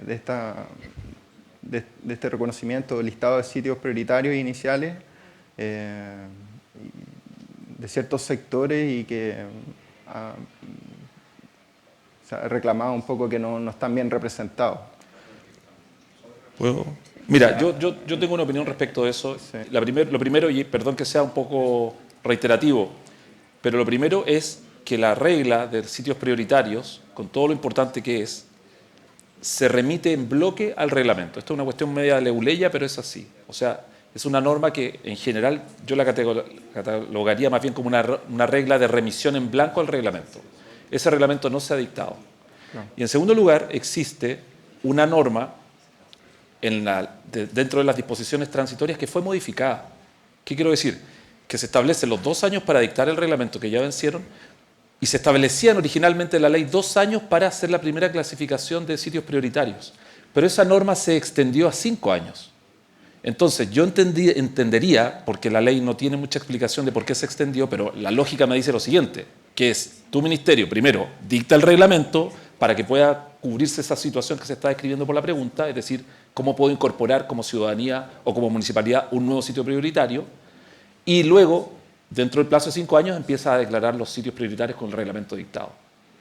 este reconocimiento, listado de sitios prioritarios iniciales de ciertos sectores y que se ha reclamado un poco que no están bien representados. ¿Puedo? Mira, yo tengo una opinión respecto de eso. Sí. Lo primero, y perdón que sea un poco reiterativo, pero lo primero es que la regla de sitios prioritarios, con todo lo importante que es, se remite en bloque al reglamento. Esto es una cuestión media leguleya, pero es así. O sea, es una norma que en general yo la catalogaría más bien como una regla de remisión en blanco al reglamento. Ese reglamento no se ha dictado. No. Y en segundo lugar, existe una norma dentro de las disposiciones transitorias que fue modificada. ¿Qué quiero decir? Que se establecen los 2 años para dictar el reglamento que ya vencieron y se establecían originalmente en la ley 2 años para hacer la primera clasificación de sitios prioritarios. Pero esa norma se extendió a 5 años. Entonces, yo entendería, porque la ley no tiene mucha explicación de por qué se extendió, pero la lógica me dice lo siguiente, que es tu ministerio, primero, dicta el reglamento para que pueda cubrirse esa situación que se está describiendo por la pregunta, es decir, cómo puedo incorporar como ciudadanía o como municipalidad un nuevo sitio prioritario, y luego, dentro del plazo de 5 años, empieza a declarar los sitios prioritarios con el reglamento dictado.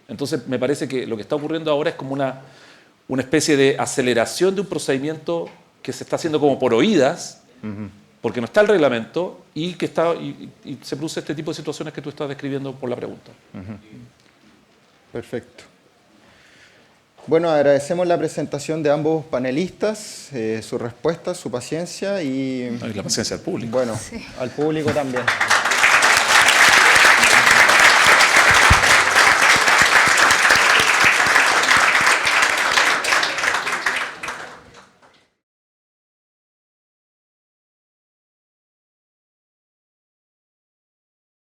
Entonces, me parece que lo que está ocurriendo ahora es como una especie de aceleración de un procedimiento que se está haciendo como por oídas, porque no está el reglamento y se produce este tipo de situaciones que tú estás describiendo por la pregunta. Perfecto. Bueno, agradecemos la presentación de ambos panelistas, sus respuestas, su paciencia y, Y la paciencia del público. bueno, Sí. al público también.